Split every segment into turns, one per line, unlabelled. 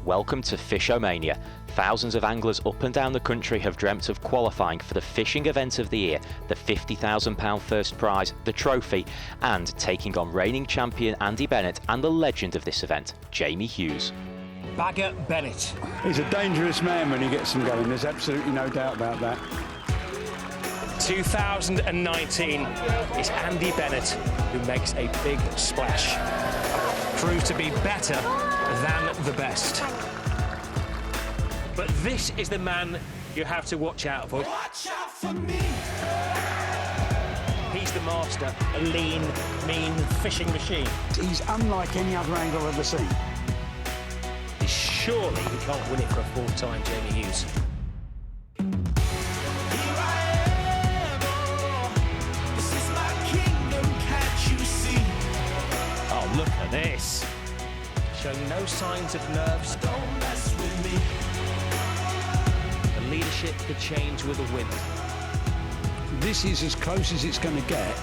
Welcome to FishOMania. Thousands of anglers up and down the country have dreamt of qualifying for the fishing event of the year, the £50,000 first prize, the trophy, and taking on reigning champion Andy Bennett and the legend of this event, Jamie Hughes.
Bagger Bennett.
He's a dangerous man when he gets them going, there's absolutely no doubt about that.
2019 is Andy Bennett who makes a big splash. Proved to be better than the best. But this is the man you have to watch out for.
Watch out for me.
He's the master, a lean, mean fishing machine.
He's unlike any other angler I've ever seen.
Surely he can't win it for a fourth time, Jamie Hughes.
Here I am, oh, this is my kingdom, can't you see?
Oh, look at this. Showing no signs of nerves.
Don't mess with me.
The leadership could change with the wind.
This is as close as it's going to get.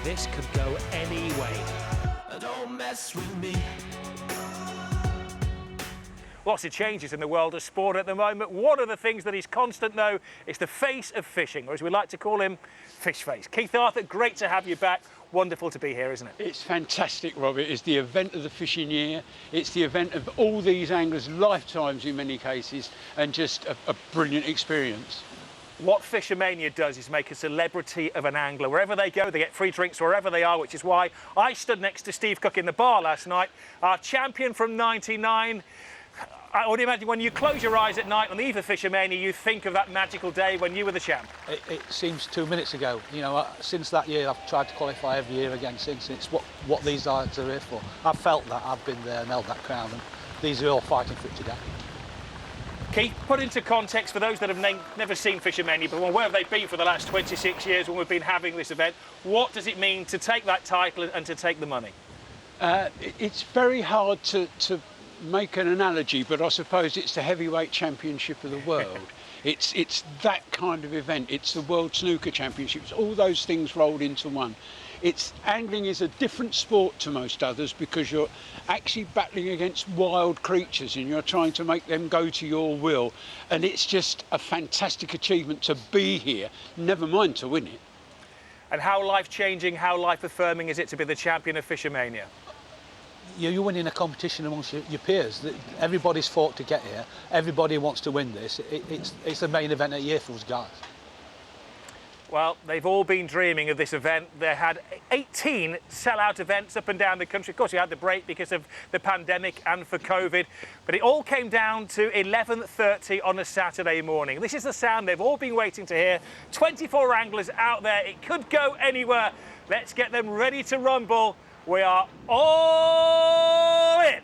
This could go any way.
Don't mess with me.
Lots of changes in the world of sport at the moment. One of the things that is constant, though, is the face of fishing, or as we like to call him, Fish Face. Keith Arthur, great to have you back. Wonderful to be here, isn't it?
It's fantastic, Robert. It's the event of the fishing year. It's the event of all these anglers' lifetimes in many cases, and just a brilliant experience.
What FishOMania does is make a celebrity of an angler. Wherever they go, they get free drinks wherever they are, which is why I stood next to Steve Cook in the bar last night, our champion from '99. I would imagine when you close your eyes at night on the eve of FishOMania, you think of that magical day when you were the champ.
It seems 2 minutes ago. You know, since that year, I've tried to qualify every year again since. It's what these guys are here for. I've felt that, I've been there and held that crown, and these are all fighting for it today.
Keith, put into context for those that have never seen FishOMania, but where have they been for the last 26 years when we've been having this event? What does it mean to take that title and to take the money?
It's very hard to make an analogy, but I suppose it's the heavyweight championship of the world. It's that kind of event. It's the World Snooker Championships, all those things rolled into one. Angling is a different sport to most others because you're actually battling against wild creatures and you're trying to make them go to your will, and it's just a fantastic achievement to be here, never mind to win it.
And how life-changing, how life-affirming is it to be the champion of FishOMania?
You're winning a competition amongst your peers. Everybody's fought to get here. Everybody wants to win this. It's the main event of the year for us guys.
Well, they've all been dreaming of this event. They had 18 sell-out events up and down the country. Of course, we had the break because of the pandemic and for COVID, but it all came down to 11:30 on a Saturday morning. This is the sound they've all been waiting to hear. 24 anglers out there. It could go anywhere. Let's get them ready to rumble. We are all in.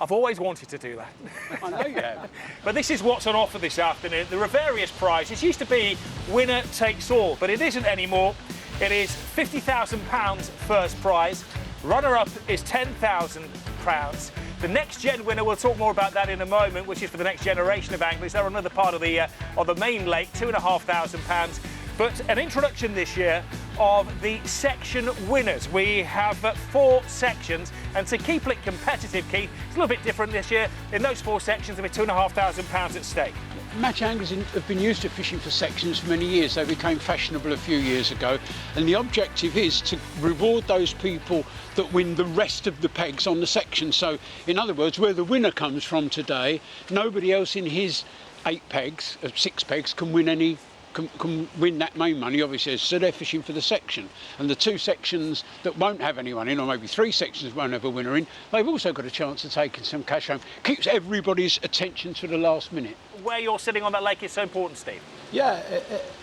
I've always wanted to do that.
I know you have.
But this is what's on offer this afternoon. There are various prizes. It used to be winner takes all, but it isn't anymore. It is £50,000 first prize. Runner-up is £10,000. The next gen winner, we'll talk more about that in a moment, which is for the next generation of anglers. They're another part of the main lake, £2,500. But an introduction this year of the section winners. We have 4 sections, and to keep it competitive, Keith, it's a little bit different this year. In those 4 sections, there'll be £2,500 at stake.
Match anglers have been used to fishing for sections for many years. They became fashionable a few years ago, and the objective is to reward those people that win the rest of the pegs on the section. So, in other words, where the winner comes from today, nobody else in his 6 pegs can win can win that main money, obviously, so they're fishing for the section. And the 2 sections that won't have anyone in, or maybe 3 sections won't have a winner in, they've also got a chance of taking some cash home. Keeps everybody's attention to the last minute.
Where you're sitting on that lake is so important, Steve.
Yeah,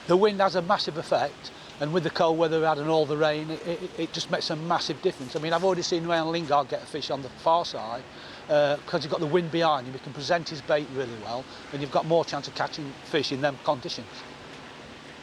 the wind has a massive effect, and with the cold weather we had and all the rain, it just makes a massive difference. I mean, I've already seen Ryan Lingard get a fish on the far side because you've got the wind behind him. He can present his bait really well, and you've got more chance of catching fish in them conditions.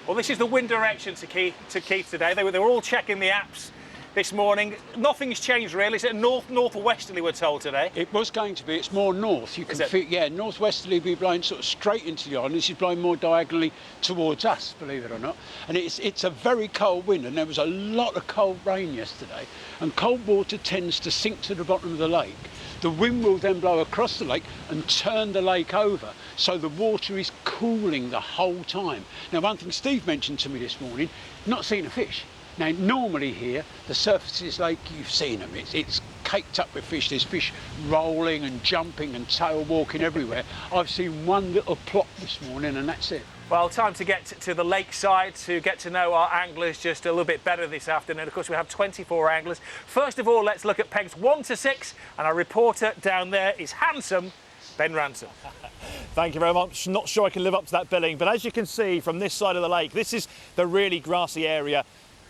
Well, this is the wind direction to Keith today. They were all checking the apps this morning. Nothing's changed really. Is it northwesterly we're told today?
It was going to be. It's more north. You can feel, yeah, northwesterly be blowing sort of straight into the island. This is blowing more diagonally towards us, believe it or not. And it's a very cold wind, and there was a lot of cold rain yesterday. And cold water tends to sink to the bottom of the lake. The wind will then blow across the lake and turn the lake over, so the water is cooling the whole time. Now, one thing Steve mentioned to me this morning, not seen a fish. Now, normally here, the surface of this lake, you've seen them. It's caked up with fish. There's fish rolling and jumping and tail walking everywhere. I've seen one little plot this morning, and that's it.
Well, time to get to the lakeside to get to know our anglers just a little bit better this afternoon. Of course, we have 24 anglers. First of all, let's look at pegs 1 to 6, and our reporter down there is handsome Ben Ransom.
Thank you very much. Not sure I can live up to that billing, but as you can see from this side of the lake, this is the really grassy area.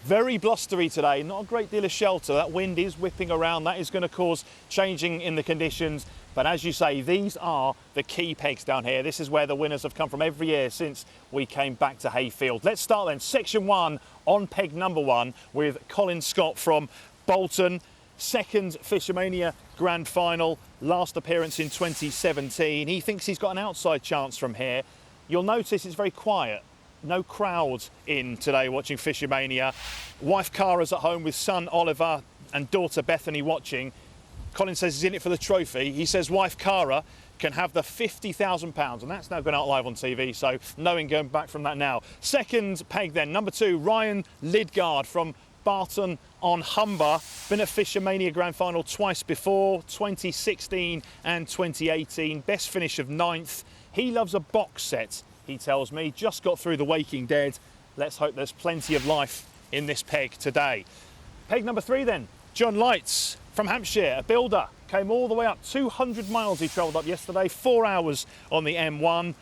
Very blustery today, not a great deal of shelter. That wind is whipping around. That is going to cause changing in the conditions. But as you say, these are the key pegs down here. This is where the winners have come from every year since we came back to Hayfield. Let's start then. Section 1 on peg number 1 with Colin Scott from Bolton. Second FishOMania Grand Final, last appearance in 2017. He thinks he's got an outside chance from here. You'll notice it's very quiet. No crowd in today watching FishOMania. Wife Cara's at home with son Oliver and daughter Bethany watching. Colin says he's in it for the trophy. He says wife Cara can have the £50,000, and that's now gone out live on TV, so knowing going back from that now. Second peg then, number 2, Ryan Lidgard from Barton on Humber. Been at FishOMania Grand Final twice before, 2016 and 2018. Best finish of 9th. He loves a box set, he tells me. Just got through The Waking Dead. Let's hope there's plenty of life in this peg today. Peg number 3 then, John Lights from Hampshire, a builder. Came all the way up, 200 miles he travelled up yesterday, 4 hours on the M1.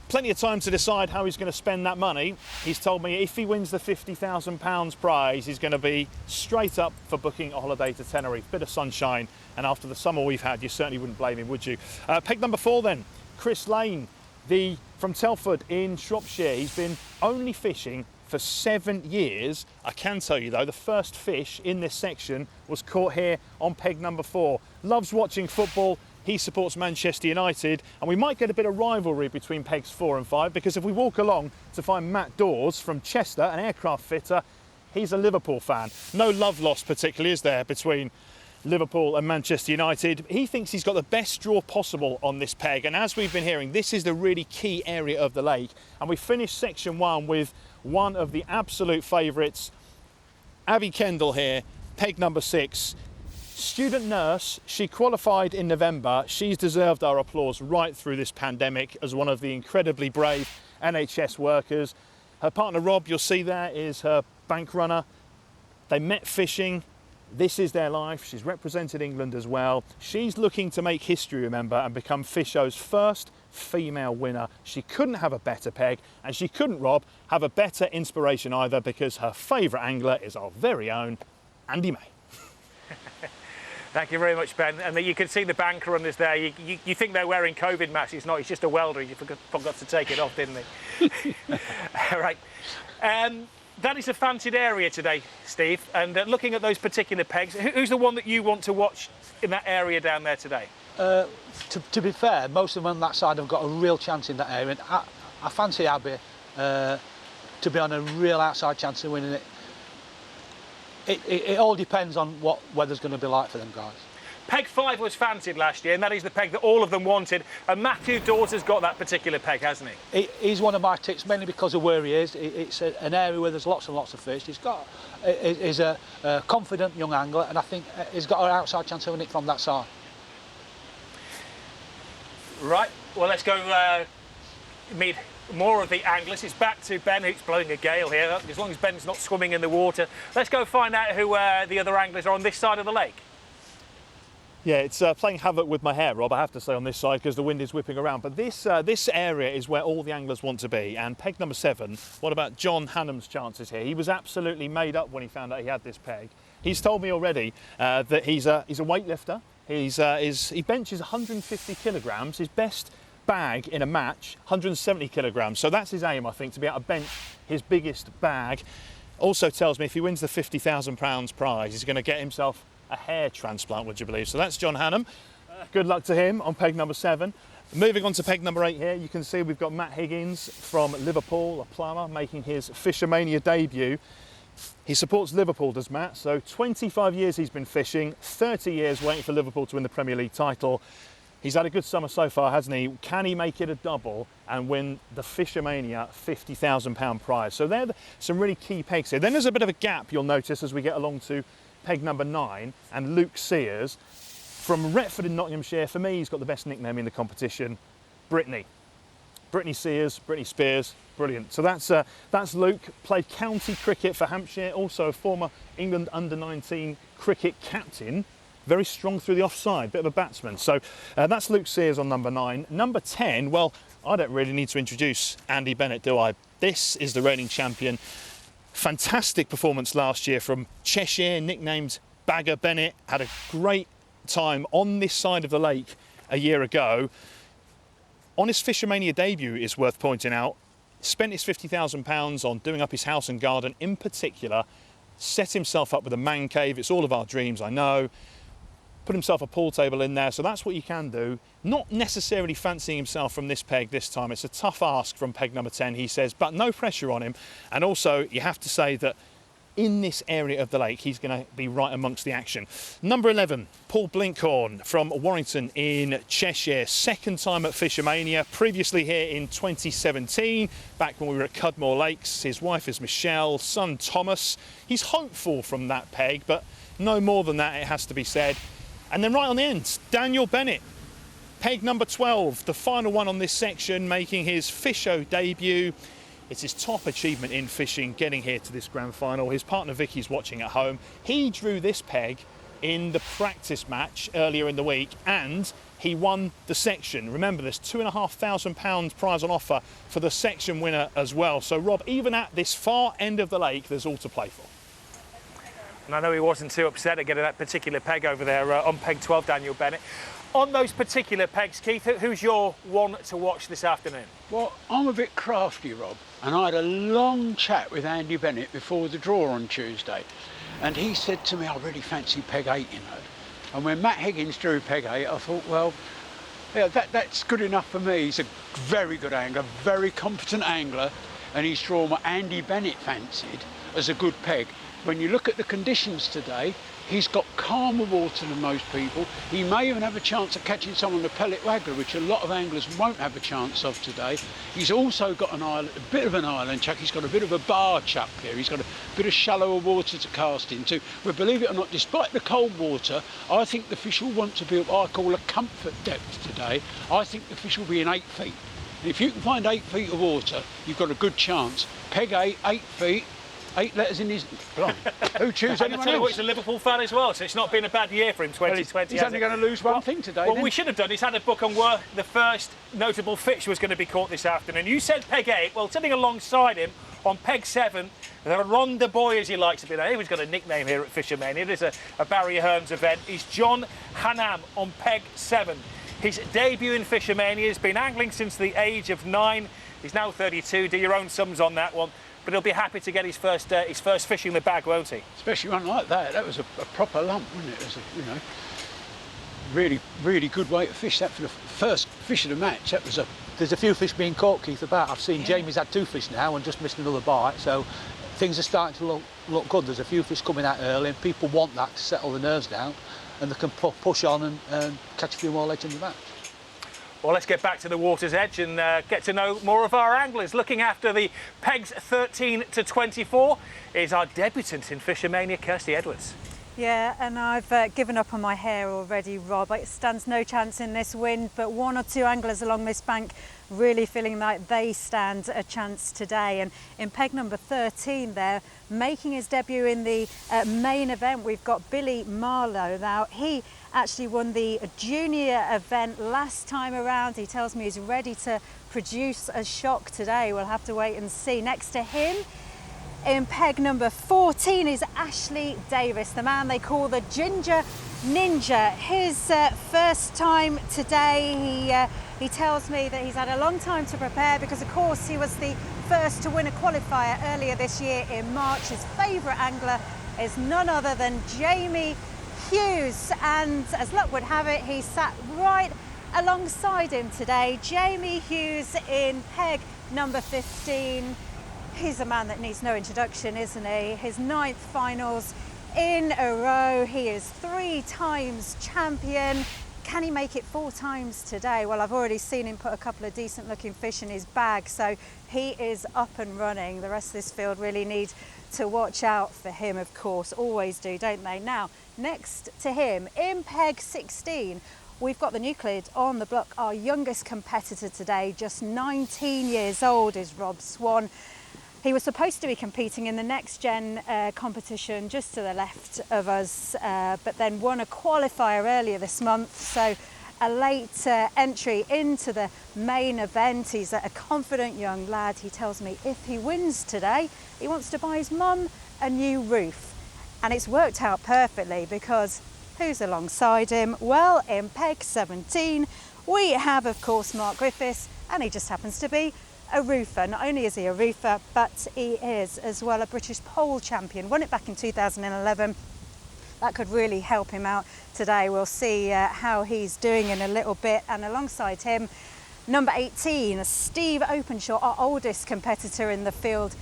Plenty of time to decide how he's going to spend that money. He's told me if he wins the £50,000 prize, he's going to be straight up for booking a holiday to Tenerife. Bit of sunshine, and after the summer we've had, you certainly wouldn't blame him, would you? Peg number 4 then, Chris Lane, from Telford in Shropshire. He's been only fishing for 7 years. I can tell you though, the first fish in this section was caught here on peg number 4. Loves watching football. He supports Manchester United, and we might get a bit of rivalry between pegs 4 and 5, because if we walk along to find Matt Dawes from Chester, an aircraft fitter, he's a Liverpool fan. No love lost particularly, is there, between Liverpool and Manchester United. He thinks he's got the best draw possible on this peg, and as we've been hearing, this is the really key area of the lake. And we finished section 1 with one of the absolute favourites, Abby Kendall here, peg number 6. Student nurse, she qualified in November. She's deserved our applause right through this pandemic as one of the incredibly brave NHS workers. Her partner Rob, you'll see there, is her bank runner. They met fishing. This is their life. She's represented England as well. She's looking to make history, remember, and become FishO's first female winner. She couldn't have a better peg, and she couldn't, Rob, have a better inspiration either, because her favourite angler is our very own Andy May.
Thank you very much, Ben. And you can see the banker runners there. You think they're wearing COVID masks. It's not. He's just a welder. He forgot to take it off, didn't he? All right. That is a fancied area today, Steve. And looking at those particular pegs, who's the one that you want to watch in that area down there today?
To be fair, most of them on that side have got a real chance in that area. And I fancy Abby to be on a real outside chance of winning it. It all depends on what weather's going to be like for them guys.
Peg 5 was fancied last year, and that is the peg that all of them wanted. And Matthew Dawes got that particular peg, hasn't he?
He's one of my tips, mainly because of where he is. It's an area where there's lots and lots of fish. He's a confident young angler, and I think he's got an outside chance of winning it from that side.
Right, well, let's go meet more of the anglers. It's back to Ben, who's blowing a gale here. As long as Ben's not swimming in the water. Let's go find out who the other anglers are on this side of the lake.
Yeah, it's playing havoc with my hair, Rob, I have to say, on this side, because the wind is whipping around. But this area is where all the anglers want to be. And peg number 7, what about John Hannam's chances here? He was absolutely made up when he found out he had this peg. He's told me already that he's a weightlifter. He benches 150 kilograms. His best bag in a match, 170 kilograms. So that's his aim, I think, to be able to bench his biggest bag. Also tells me if he wins the £50,000 prize, he's going to get himself a hair transplant, would you believe? So that's John Hannam. Good luck to him on peg number 7. Moving on to peg number 8 here, you can see we've got Matt Higgins from Liverpool, a plumber, making his FishOMania debut. He supports Liverpool, does Matt, so 25 years he's been fishing, 30 years waiting for Liverpool to win the Premier League title. He's had a good summer so far, hasn't he? Can he make it a double and win the FishOMania £50,000 prize? So they're some really key pegs here. Then there's a bit of a gap, you'll notice, as we get along to peg number 9, and Luke Sears from Retford in Nottinghamshire. For me, he's got the best nickname in the competition, Brittany. Brittany Sears, Brittany Spears, brilliant. So that's Luke, played county cricket for Hampshire, also a former England under-19 cricket captain, very strong through the offside, bit of a batsman. So that's Luke Sears on number 9. Number 10, well, I don't really need to introduce Andy Bennett, do I? This is the reigning champion. Fantastic performance last year from Cheshire, nicknamed Bagger Bennett, had a great time on this side of the lake a year ago. On his FishOMania debut, is worth pointing out, spent his £50,000 on doing up his house and garden in particular, set himself up with a man cave. It's all of our dreams, I know. Put himself a pool table in there, so that's what you can do. Not necessarily fancying himself from this peg this time. It's a tough ask from peg number 10, he says, but no pressure on him. And also, you have to say that in this area of the lake, he's going to be right amongst the action. Number 11, Paul Blinkhorn from Warrington in Cheshire. Second time at FishOMania, previously here in 2017, back when we were at Cudmore Lakes. His wife is Michelle, son Thomas. He's hopeful from that peg, but no more than that, it has to be said. And then right on the end, Daniel Bennett, peg number 12, the final one on this section, making his Fisho debut. It's his top achievement in fishing, getting here to this grand final. His partner Vicky's watching at home. He drew this peg in the practice match earlier in the week and he won the section. Remember, there's £2,500 prize on offer for the section winner as well. So Rob, even at this far end of the lake, there's all to play for.
And I know he wasn't too upset at getting that particular peg over there on peg 12, Daniel Bennett. On those particular pegs, Keith, who's your one to watch this afternoon?
Well, I'm a bit crafty, Rob, and I had a long chat with Andy Bennett before the draw on Tuesday, and he said to me, I really fancy peg 8, you know. And when Matt Higgins drew peg 8, I thought, well, yeah, that's good enough for me. He's a very good angler, very competent angler, and he's drawn what Andy Bennett fancied as a good peg. When you look at the conditions today, he's got calmer water than most people. He may even have a chance of catching someone on a pellet waggler, which a lot of anglers won't have a chance of today. He's also got an island, a bit of an island chuck. He's got a bit of a bar chuck here. He's got a bit of shallower water to cast into. But believe it or not, despite the cold water, I think the fish will want to be what I call a comfort depth today. I think the fish will be in 8 feet. And if you can find 8 feet of water, you've got a good chance. Peg 8, 8 feet. 8 letters in his... Who choose anyone else?
He's a Liverpool fan as well, so it's not been a bad year for him, 2020.
He's only going to lose one thing today.
Well,
then.
we should have done is had a book on where the first notable fish was going to be caught this afternoon. You said peg 8. Well, sitting alongside him on peg 7, the Ronda boy, as he likes to be known. He's got a nickname here at FishOMania. It is a Barry Hearns event. He's John Hannam on peg 7. His debut in FishOMania has been angling since the age of 9. He's now 32. Do your own sums on that one. But he'll be happy to get his first fish in the bag, won't he?
Especially one like that. That was a proper lump, wasn't it? It was you know, really, really good way to fish that for the first fish of the match. That was
There's a few fish being caught, Keith, about. I've seen Jamie's had 2 fish now and just missed another bite. So things are starting to look good. There's a few fish coming out early and people want that to settle the nerves down and they can push on and catch a few more legs in the match.
Well, let's get back to the water's edge and get to know more of our anglers. Looking after the pegs 13 to 24 is our debutant in FishOMania, Kirsty Edwards.
Yeah, and I've given up on my hair already, Rob. It stands no chance in this wind, but 1 or 2 anglers along this bank really feeling like they stand a chance today. And in peg number 13 there, making his debut in the main event, we've got Billy Marlowe. Now, he actually won the junior event last time around. He tells me he's ready to produce a shock today. We'll have to wait and see. Next to him, in peg number 14 is Ashley Davis, the man they call the Ginger Ninja. His first time today, he He tells me that he's had a long time to prepare because, of course, he was the first to win a qualifier earlier this year in March. His favourite angler is none other than Jamie Hughes, and as luck would have it, he sat right alongside him today. Jamie Hughes in peg number 15. He's a man that needs no introduction, isn't he? His 9th finals in a row. He is 3 times champion. Can he make it 4 times today? Well, I've already seen him put a couple of decent looking fish in his bag, so he is up and running. The rest of this field really need to watch out for him, of course. Always do, don't they? Now, next to him, in peg 16, we've got the Nucleid on the block. Our youngest competitor today, just 19 years old, is Rob Swan. He was supposed to be competing in the next gen competition just to the left of us, but then won a qualifier earlier this month. So a late entry into the main event. He's a confident young lad. He tells me if he wins today, he wants to buy his mum a new roof. And it's worked out perfectly because who's alongside him? Well, in peg 17, we have, of course, Mark Griffiths, and he just happens to be a roofer. Not only is he a roofer, but he is as well a British pole champion. Won it back in 2011. That could really help him out today. We'll see how he's doing in a little bit. And alongside him, number 18, Steve Openshaw, our oldest competitor in the field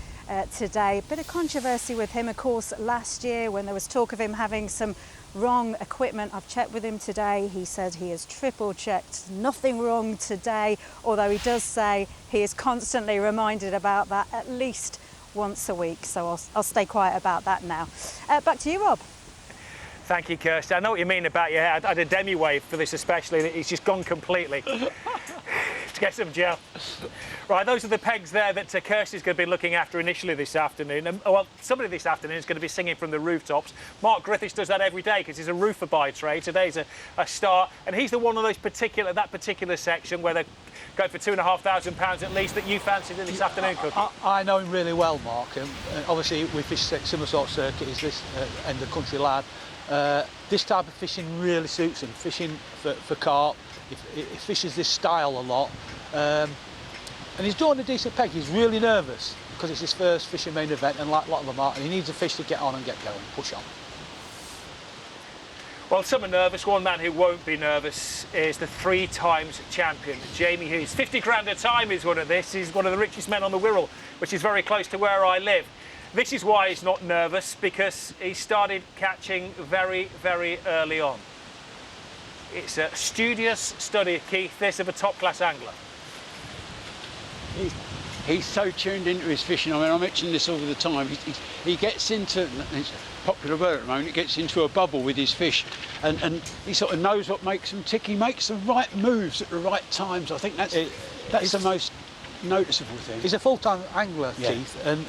today. Bit of controversy with him, of course, last year when there was talk of him having some wrong equipment. I've checked with him today. He said he has triple checked, nothing wrong today, although he does say he is constantly reminded about that at least once a week. So I'll stay quiet about that now. Back to you, Rob.
Thank you, Kirsty. I know what you mean about your hair. I had a demi-wave for this especially. It's just gone completely. To get some gel. Right, those are the pegs there that Kirsty's going to be looking after initially this afternoon. And, well, somebody this afternoon is going to be singing from the rooftops. Mark Griffiths does that every day because he's a roofer by trade. Today's a start, and he's the one of those that particular section where they go for £2,500 at least that you fancied in this afternoon, Cookie.
I know him really well, Mark. And obviously, we fish similar sort of circuit as this end of the country lad. This type of fishing really suits him. Fishing for carp. He fishes this style a lot, and he's doing a decent peg. He's really nervous because it's his first fishing main event, and like a lot of them are, and he needs a fish to get on and get going, push on.
Well, some are nervous. One man who won't be nervous is the 3 times champion, Jamie Hughes. 50 grand a time is one of this. He's one of the richest men on the Wirral, which is very close to where I live. This is why he's not nervous, because he started catching very, very early on. It's a studious study, Keith, this of a top-class angler.
He's so tuned into his fishing. I mean, I mention this all the time. He gets into, it's a popular word at the moment, he gets into a bubble with his fish, and he sort of knows what makes them tick. He makes the right moves at the right times. I think that's the most noticeable thing.
He's a full-time angler,
Yeah.
Keith, and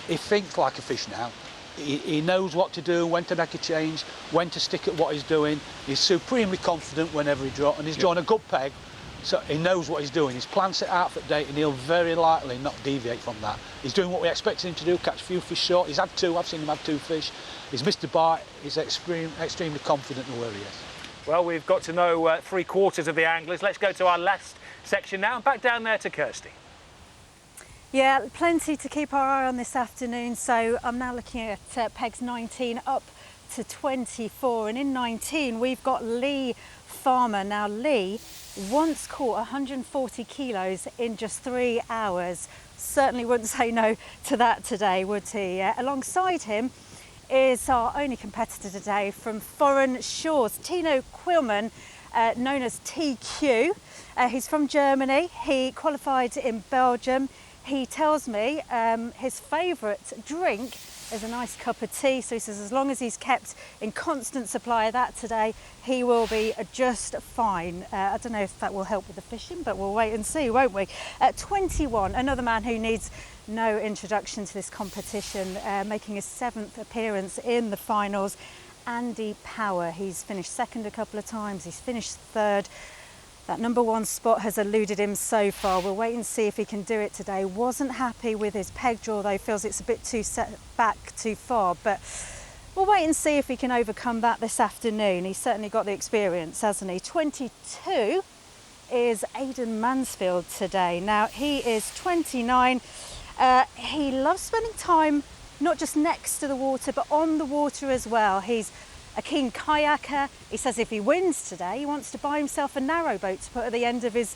he thinks like a fish now. He knows what to do, when to make a change, when to stick at what he's doing. He's supremely confident whenever he draws, and he's drawn a good peg, so he knows what he's doing. His plan's set out for date, and he'll very likely not deviate from that. He's doing what we expected him to do, catch a few fish short. He's had 2, I've seen him have 2 fish. He's missed a bite. He's extremely confident in where he is.
Well, we've got to know 3/4 of the anglers. Let's go to our last section now, and back down there to Kirsty.
Yeah, plenty to keep our eye on this afternoon. So I'm now looking at pegs 19 up to 24. And in 19, we've got Lee Farmer. Now, Lee once caught 140 kilos in just 3 hours. Certainly wouldn't say no to that today, would he? Alongside him is our only competitor today from foreign shores, Tino Quillman, known as TQ. He's from Germany. He qualified in Belgium. He tells me his favourite drink is a nice cup of tea. So he says as long as he's kept in constant supply of that today, he will be just fine. I don't know if that will help with the fishing, but we'll wait and see, won't we? At 21, another man who needs no introduction to this competition, making his 7th appearance in the finals, Andy Power. He's finished 2nd a couple of times, he's finished 3rd. That number 1 spot has eluded him so far. We'll wait and see if he can do it today. Wasn't happy with his peg draw though, feels it's a bit too set back too far, but we'll wait and see if he can overcome that this afternoon. He's certainly got the experience, hasn't he? 22 is Aidan Mansfield today. Now, he is 29. He loves spending time not just next to the water, but on the water as well. He's a keen kayaker. He says if he wins today, he wants to buy himself a narrowboat to put at the end of his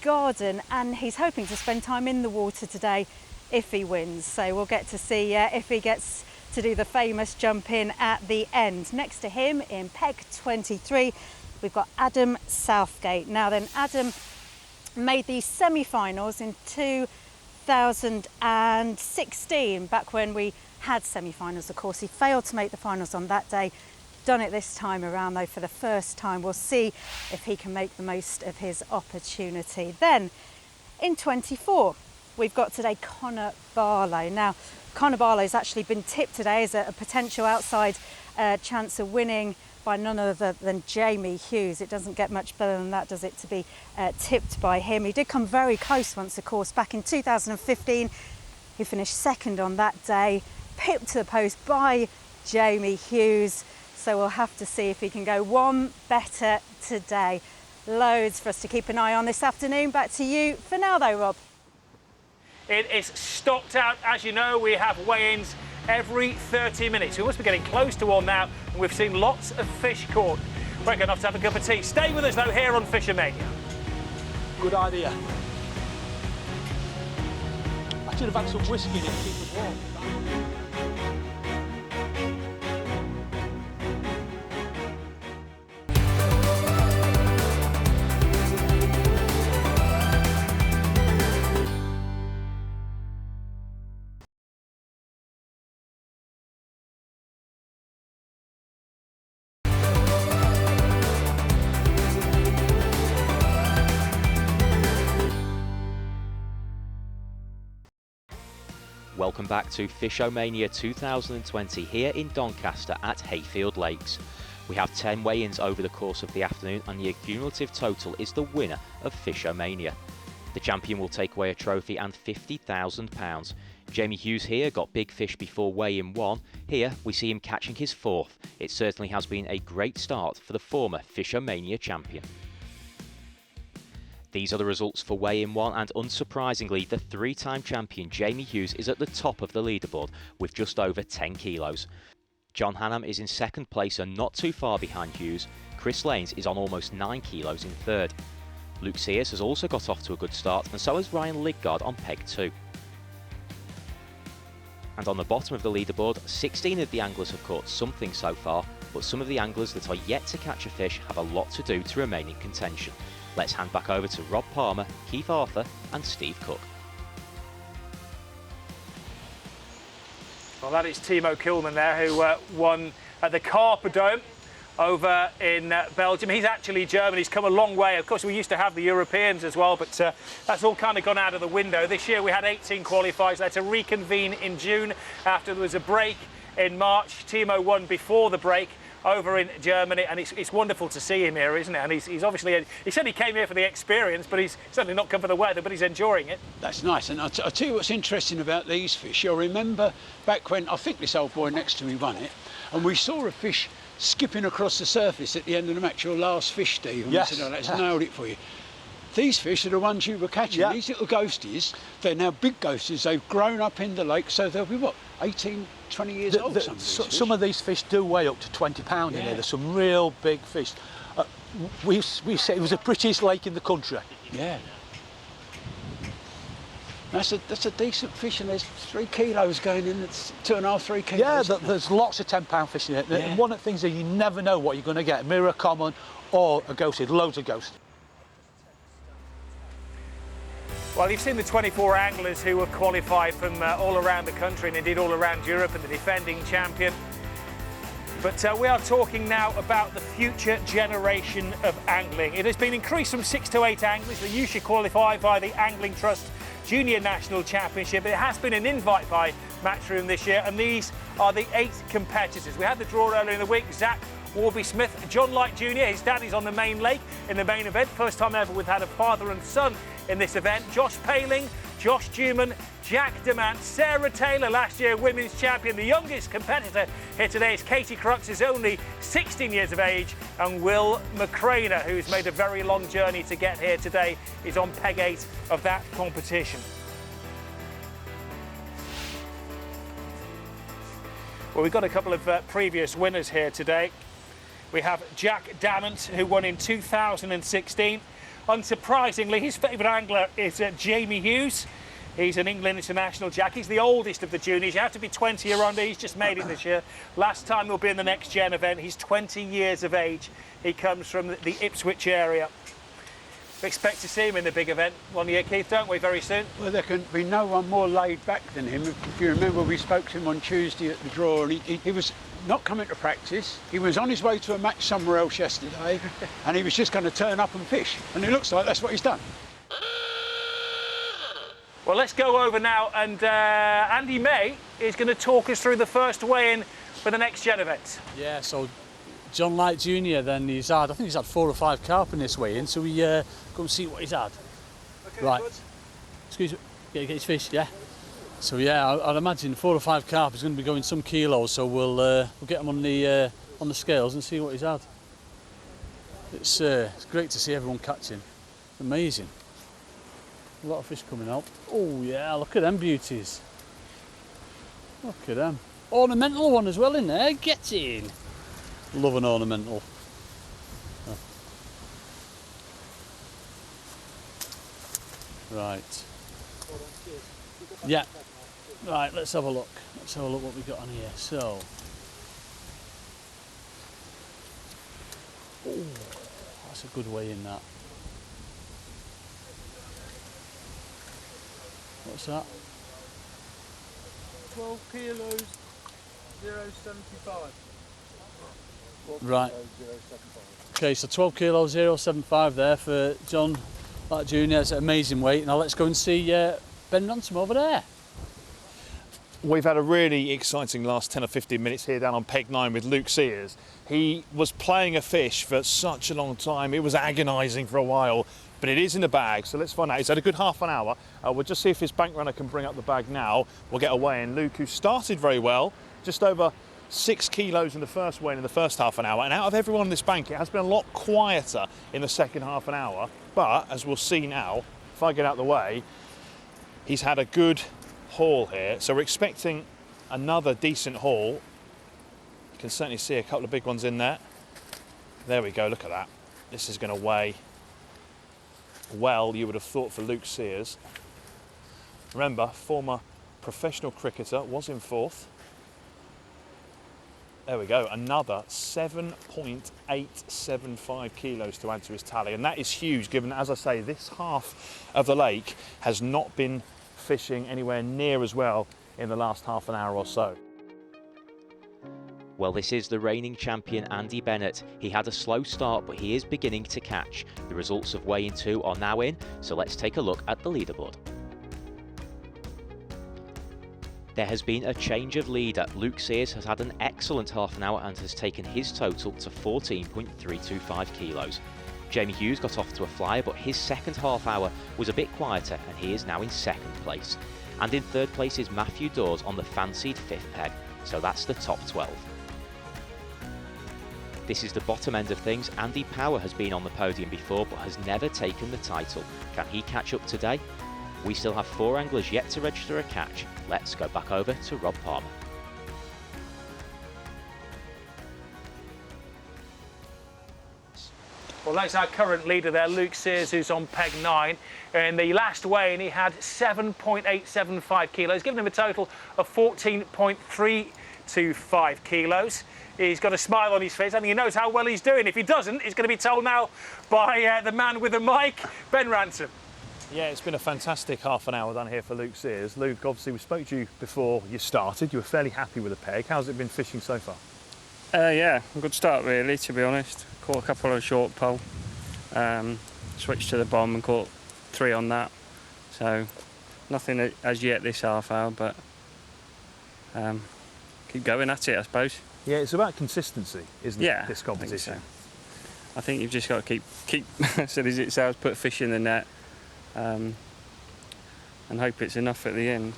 garden, and he's hoping to spend time in the water today if he wins. So we'll get to see if he gets to do the famous jump in at the end. Next to him in peg 23, we've got Adam Southgate. Now then, Adam made the semi-finals in 2016, back when we had semi-finals, of course. He failed to make the finals on that day. Done it this time around though for the first time. We'll see if he can make the most of his opportunity. Then in 24, we've got today Connor Barlow. Now, Connor Barlow's actually been tipped today as a potential outside chance of winning by none other than Jamie Hughes. It doesn't get much better than that, does it, to be tipped by him. He did come very close once, of course, back in 2015. He finished second on that day, pipped to the post by Jamie Hughes. So we'll have to see if he can go one better today. Loads for us to keep an eye on this afternoon. Back to you for now though, Rob.
It is stocked out. As you know, we have weigh-ins every 30 minutes. We must be getting close to one now, and we've seen lots of fish caught. We're going to have a cup of tea. Stay with us though here on FishOMania.
Good idea. I should have had some whiskey in it to keep it warm.
Welcome back to FishOMania 2020 here in Doncaster at Hayfield Lakes. We have 10 weigh-ins over the course of the afternoon, and the cumulative total is the winner of FishOMania. The champion will take away a trophy and £50,000. Jamie Hughes here got big fish before weigh-in 1. Here we see him catching his 4th. It certainly has been a great start for the former FishOMania champion. These are the results for weigh-in 1, and unsurprisingly, the 3-time champion Jamie Hughes is at the top of the leaderboard with just over 10 kilos. John Hannam is in 2nd place and not too far behind Hughes. Chris Lanes is on almost 9 kilos in 3rd. Luke Sears has also got off to a good start, and so has Ryan Lidgard on peg 2. And on the bottom of the leaderboard, 16 of the anglers have caught something so far, but some of the anglers that are yet to catch a fish have a lot to do to remain in contention. Let's hand back over to Rob Palmer, Keith Arthur and Steve Cook.
Well, that is Timo Kilman there, who won at the Carpadome over in Belgium. He's actually German. He's come a long way. Of course, we used to have the Europeans as well, but that's all kind of gone out of the window. This year we had 18 qualifiers. They had to reconvene in June after there was a break in March. Timo won before the break over in Germany, and it's wonderful to see him here, isn't it? And he's obviously, he said he came here for the experience, but he's certainly not come for the weather, but he's enjoying it.
That's nice. And I'll tell you what's interesting about these fish. You'll remember back when, I think this old boy next to me won it, and we saw a fish skipping across the surface at the end of the match, your last fish, Steve. And
yes.
we said, oh, that's nailed it for you. These fish are the ones you were catching.
Yeah.
These little ghosties, they're now big ghosties. They've grown up in the lake, so they'll be, what, 18, 20 years old?
Some of these fish do weigh up to 20 pounds in here. There's some real big fish. We said it was the prettiest lake in the country.
Yeah. That's a decent fish, and there's 3 kilos going in. It's 2.5, 3 kilos.
Yeah, there's lots of 10-pound fish in it.
Yeah.
And one of the things that you never know what you're going to get, mirror common or a ghosted, loads of ghosts.
Well, you've seen the 24 anglers who have qualified from all around the country and indeed all around Europe, and the defending champion. But we are talking now about the future generation of angling. It has been increased from 6 to 8 anglers that usually qualify via the Angling Trust Junior National Championship. It has been an invite by Matchroom this year, and these are the 8 competitors. We had the draw earlier in the week. Zach Warby-Smith, John Light Jr., his daddy's on the main lake in the main event. First time ever we've had a father and son in this event. Josh Paling, Josh Duman, Jack Demant, Sarah Taylor, last year women's champion. The youngest competitor here today is Katie Crux, is only 16 years of age, and Will McCraner, who's made a very long journey to get here today, is on peg 8 of that competition. Well, we've got a couple of previous winners here today. We have Jack Damant, who won in 2016. Unsurprisingly, his favourite angler is Jamie Hughes. He's an England international, Jack. He's the oldest of the juniors. You have to be 20 or under. He's just made it this year. Last time he'll be in the next gen event. He's 20 years of age. He comes from the Ipswich area. We expect to see him in the big event one year, Keith, don't we, very soon?
Well, there can be no one more laid back than him. If you remember, we spoke to him on Tuesday at the draw, and he was not coming to practice. He was on his way to a match somewhere else yesterday, and he was just going to turn up and fish. And it looks like that's what he's done.
Well, let's go over now, and Andy May is going to talk us through the first weigh-in for the next gen event.
Yeah, so John Light Jr. then I think he's had 4 or 5 carp in this weigh-in, so we go and see what he's had. Okay, right. Good. Excuse me, get his fish, yeah. So yeah, I'd imagine 4 or 5 carp is going to be going some kilos, so we'll get him on the scales and see what he's had. It's great to see everyone catching. Amazing. A lot of fish coming out. Oh yeah, look at them beauties. Look at them. Ornamental one as well in there. Get in. Love an ornamental. Oh. Right. Yeah. Right, let's have a look. Let's have a look what we've got on here. So. Oh, that's a good way in that. What's that?
12 kilos, 0.75.
Right. Okay, so 12 kilos, 0.75 there for John Light Jr. That's an amazing weight. Now let's go and see Ben Ransom over there.
We've had a really exciting last 10 or 15 minutes here down on peg 9 with Luke Sears. He was playing a fish for such a long time. It was agonising for a while, but it is in the bag, so let's find out. He's had a good half an hour. We'll just see if his bank runner can bring up the bag now. We'll get a weigh in. Luke, who started very well, just over 6 kilos in the first weigh in the first half an hour, and out of everyone on this bank, it has been a lot quieter in the second half an hour, but as we'll see now, if I get out the way, he's had a good haul here, so we're expecting another decent haul. You can certainly see a couple of big ones in there. There we go, look at that. This is going to weigh well, you would have thought, for Luke Sears. Remember, former professional cricketer, was in 4th. There we go, another 7.875 kilos to add to his tally, and that is huge given, as I say, this half of the lake has not been fishing anywhere near as well in the last half an hour or so.
Well, this is the reigning champion Andy Bennett. He had a slow start, but he is beginning to catch. The results of weigh-in 2 are now in, so let's take a look at the leaderboard. There has been a change of leader. Luke Sears has had an excellent half an hour and has taken his total to 14.325 kilos. Jamie Hughes got off to a flyer, but his second half hour was a bit quieter and he is now in 2nd place. And in 3rd place is Matthew Dawes on the fancied 5th peg, so that's the top 12. This is the bottom end of things. Andy Power has been on the podium before but has never taken the title. Can he catch up today? We still have 4 anglers yet to register a catch. Let's go back over to Rob Palmer.
Well, that's our current leader there, Luke Sears, who's on peg 9. In the last weigh-in, he had 7.875 kilos, giving him a total of 14.325 kilos. He's got a smile on his face and he knows how well he's doing. If he doesn't, he's going to be told now by the man with the mic, Ben Ransom.
Yeah, it's been a fantastic half an hour done here for Luke Sears. Luke, obviously we spoke to you before you started. You were fairly happy with the peg. How's it been fishing so far?
Yeah, a good start really, to be honest. Caught a couple of short pole, switched to the bomb and caught 3 on that. So nothing as yet this half hour, but keep going at it, I suppose.
Yeah, it's about consistency, isn't it, this competition?
I think you've just got to keep so as it sounds, put fish in the net. and hope it's enough at the end.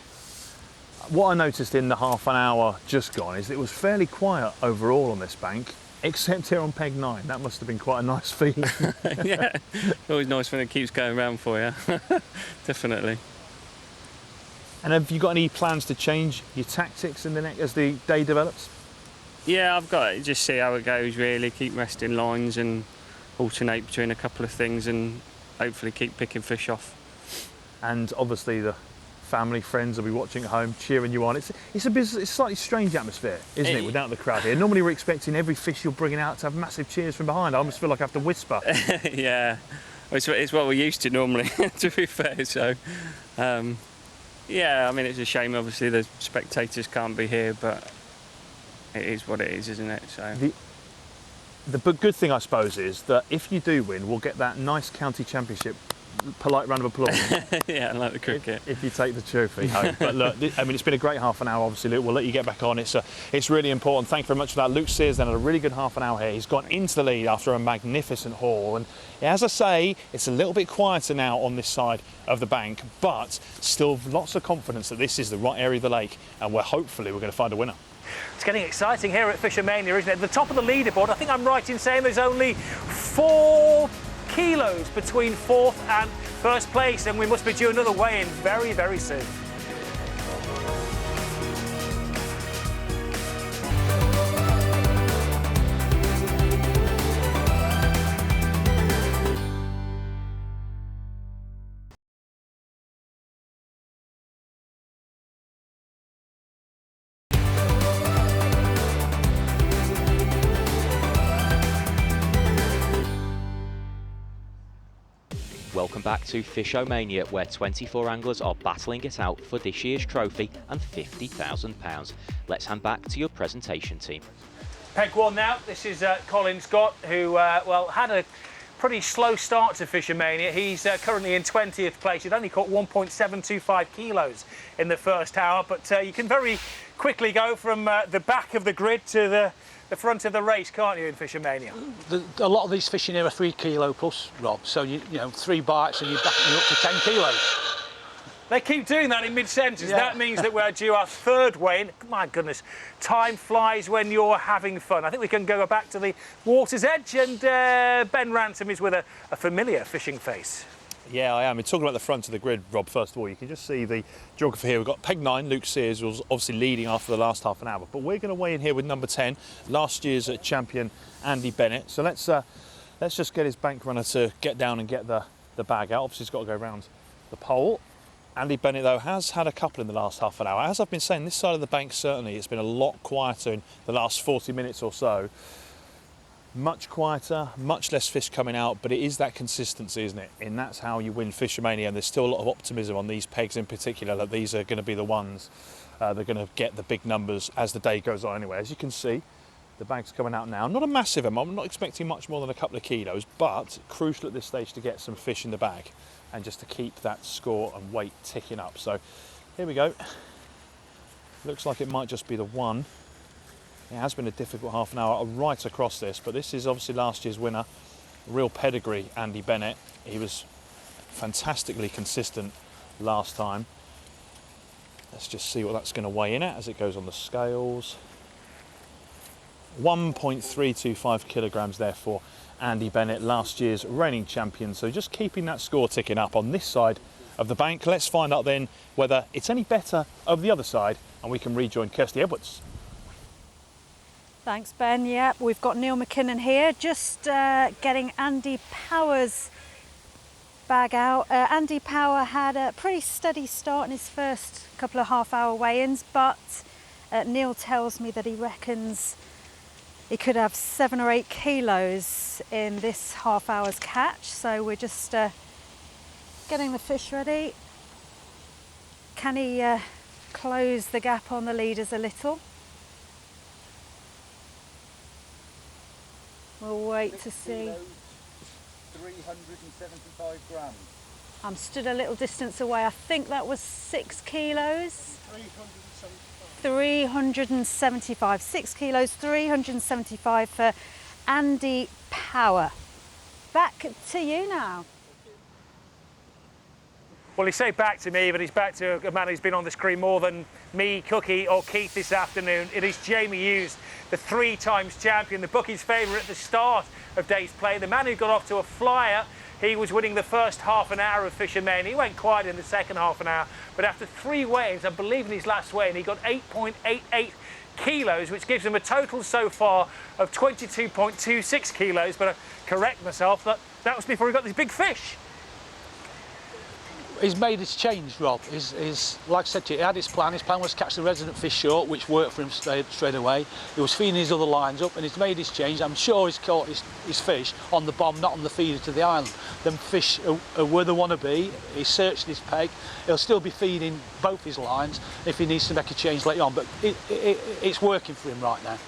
What I noticed in the half an hour just gone is it was fairly quiet overall on this bank, except here on peg 9. That must have been quite a nice feeling.
Yeah, always nice when it keeps going round for you. Definitely.
And have you got any plans to change your tactics in the as the day develops?
Yeah, I've got it. Just see how it goes really, keep resting lines and alternate between a couple of things and hopefully keep picking fish off.
And obviously the family, friends will be watching at home, cheering you on. It's a slightly strange atmosphere, isn't it, without the crowd here? Normally we're expecting every fish you're bringing out to have massive cheers from behind. I almost feel like I have to whisper.
Yeah, it's what we're used to normally, to be fair. So, yeah, I mean, it's a shame, obviously, the spectators can't be here, but it is what it is, isn't it? So the good thing, I suppose, is that if you do win, we'll get that nice county championship polite round of applause. Yeah, I like the cricket.
If you take the trophy home. But look, I mean, it's been a great half an hour, obviously, Luke. We'll let you get back on. It's really important. Thank you very much for that. Luke Sears then had a really good half an hour here. He's gone into the lead after a magnificent haul. And as I say, it's a little bit quieter now on this side of the bank, but still lots of confidence that this is the right area of the lake, and hopefully we're going to find a winner.
It's getting exciting here at FishOMania, isn't it? At the top of the leaderboard, I think I'm right in saying there's only 4 kilos between 4th and 1st place, and we must be due another weigh-in very, very soon.
Welcome back to FishOMania, where 24 anglers are battling it out for this year's trophy and £50,000. Let's hand back to your presentation team.
Peg 1 now. This is Colin Scott, who well, had a pretty slow start to FishOMania. He's currently in 20th place. He'd only caught 1.725 kilos in the first hour, but you can very quickly go from the back of the grid to the front of the race, can't you, in FishOMania?
A lot of these fishing here are 3 kilo plus, Rob. So you know, 3 bites and you're up to 10 kilos.
They keep doing that in mid-sentence.
Yeah.
That means that we're due our 3rd weigh-in. My goodness, time flies when you're having fun. I think we can go back to the water's edge, and Ben Ransom is with a familiar fishing face.
Yeah, I am. We're talking about the front of the grid, Rob. First of all, you can just see the geography here. We've got peg 9, Luke Sears, who was obviously leading after the last half an hour. But we're going to weigh in here with number 10, last year's champion, Andy Bennett. So let's just get his bank runner to get down and get the bag out. Obviously, he's got to go around the pole. Andy Bennett, though, has had a couple in the last half an hour. As I've been saying, this side of the bank, certainly, it's been a lot quieter in the last 40 minutes or so. Much quieter, much less fish coming out, but it is that consistency, isn't it? And that's how you win FishOMania, and there's still a lot of optimism on these pegs in particular, that these are going to be the ones that are going to get the big numbers as the day goes on anyway. As you can see, the bag's coming out now. Not a massive amount, I'm not expecting much more than a couple of kilos, but crucial at this stage to get some fish in the bag and just to keep that score and weight ticking up. So here we go. Looks like it might just be the one. It has been a difficult half an hour right across this, but this is obviously last year's winner, real pedigree, Andy Bennett. He was fantastically consistent last time. Let's just see what that's going to weigh in at as it goes on the scales. 1.325 kilograms there for Andy Bennett, last year's reigning champion. So just keeping that score ticking up on this side of the bank. Let's find out then whether it's any better over the other side, and we can rejoin Kirsty Edwards.
Thanks, Ben. Yeah, we've got Neil McKinnon here, just getting Andy Power's bag out. Andy Power had a pretty steady start in his first couple of half-hour weigh-ins, but Neil tells me that he reckons he could have 7 or 8 kilos in this half-hour's catch. So we're just getting the fish ready. Can he close the gap on the leaders a little? We'll wait to see.
375 grams.
I'm stood a little distance away. I think that was 6 kilos. 375. 6 kilos, 375 for Andy Power. Back to you now.
Well, he's say back to me, but he's back to a man who's been on the screen more than me, Cookie or Keith this afternoon. It is Jamie Hughes, the 3 times champion, the bookies' favourite at the start of day's play, the man who got off to a flyer. He was winning the first half an hour of FishOMania. He went quiet in the second half an hour, but after 3 weigh-ins, I believe in his last weigh-in, he got 8.88 kilos, which gives him a total so far of 22.26 kilos. But I correct myself, that was before he got this big fish.
He's made his change, Rob. He's like I said to you, he had his plan. His plan was to catch the resident fish short, which worked for him straight away. He was feeding his other lines up, and he's made his change. I'm sure he's caught his fish on the bomb, not on the feeder to the island. Them fish are where they want to be. He searched his peg. He'll still be feeding both his lines if he needs to make a change later on, but it's working for him right now.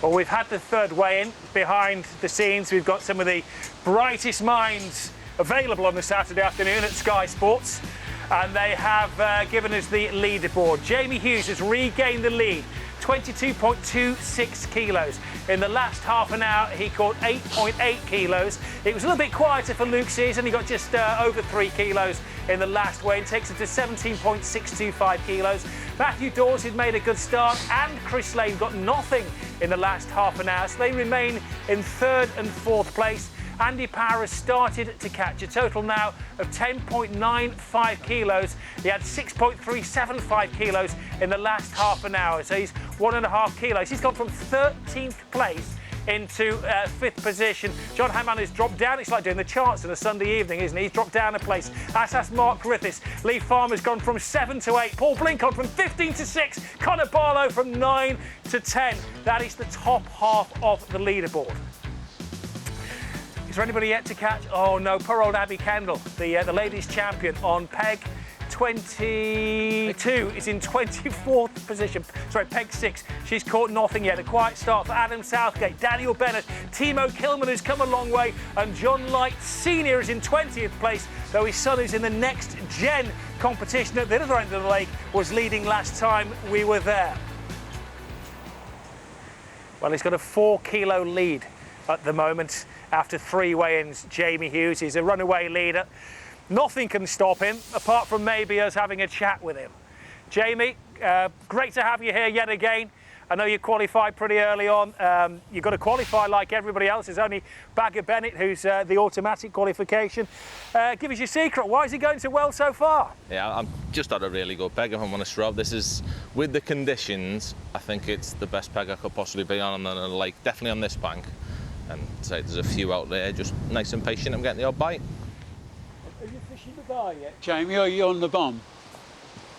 Well, we've had the third weigh-in. Behind the scenes, we've got some of the brightest minds available on the Saturday afternoon at Sky Sports, and they have given us the leaderboard. Jamie Hughes has regained the lead, 22.26 kilos. In the last half an hour, he caught 8.8 kilos. It was a little bit quieter for Luke Sears, and he got just over 3 kilos in the last weigh, and takes it to 17.625 kilos. Matthew Dawes had made a good start, and Chris Lane got nothing in the last half an hour, so they remain in 3rd and 4th place. Andy Power has started to catch a total now of 10.95 kilos. He had 6.375 kilos in the last half an hour, so he's 1.5 kilos. He's gone from 13th place into 5th position. John Hammond has dropped down. It's like doing the charts on a Sunday evening, isn't he? He's dropped down a place. As has Mark Griffiths. Lee Farmer's gone from 7 to 8. Paul Blinkon from 15 to 6. Connor Barlow from 9 to 10. That is the top half of the leaderboard. Is there anybody yet to catch? Oh no, poor old Abby Kendall, the ladies' champion on peg 22, is in 24th position. Sorry, peg 6. She's caught nothing yet. A quiet start for Adam Southgate, Daniel Bennett, Timo Kilman, who's come a long way, and John Light Senior is in 20th place, though his son, who's in the next gen competition at the other end of the lake, was leading last time we were there. Well, he's got a 4-kilo lead at the moment after 3 weigh-ins. Jamie Hughes is a runaway leader. Nothing can stop him, apart from maybe us having a chat with him. Jamie, great to have you here yet again. I know you qualified pretty early on. You've got to qualify like everybody else. There's only Bagger Bennett who's the automatic qualification. Give us your secret. Why is he going so well so far?
Yeah, I'm just had a really good peg, if I'm honest, Rob. This is, with the conditions, I think it's the best peg I could possibly be on the lake, definitely on this bank. And say there's a few out there, just nice and patient. I'm getting the odd bite.
Are you fishing the bar yet, Jamie, or are you on the bomb?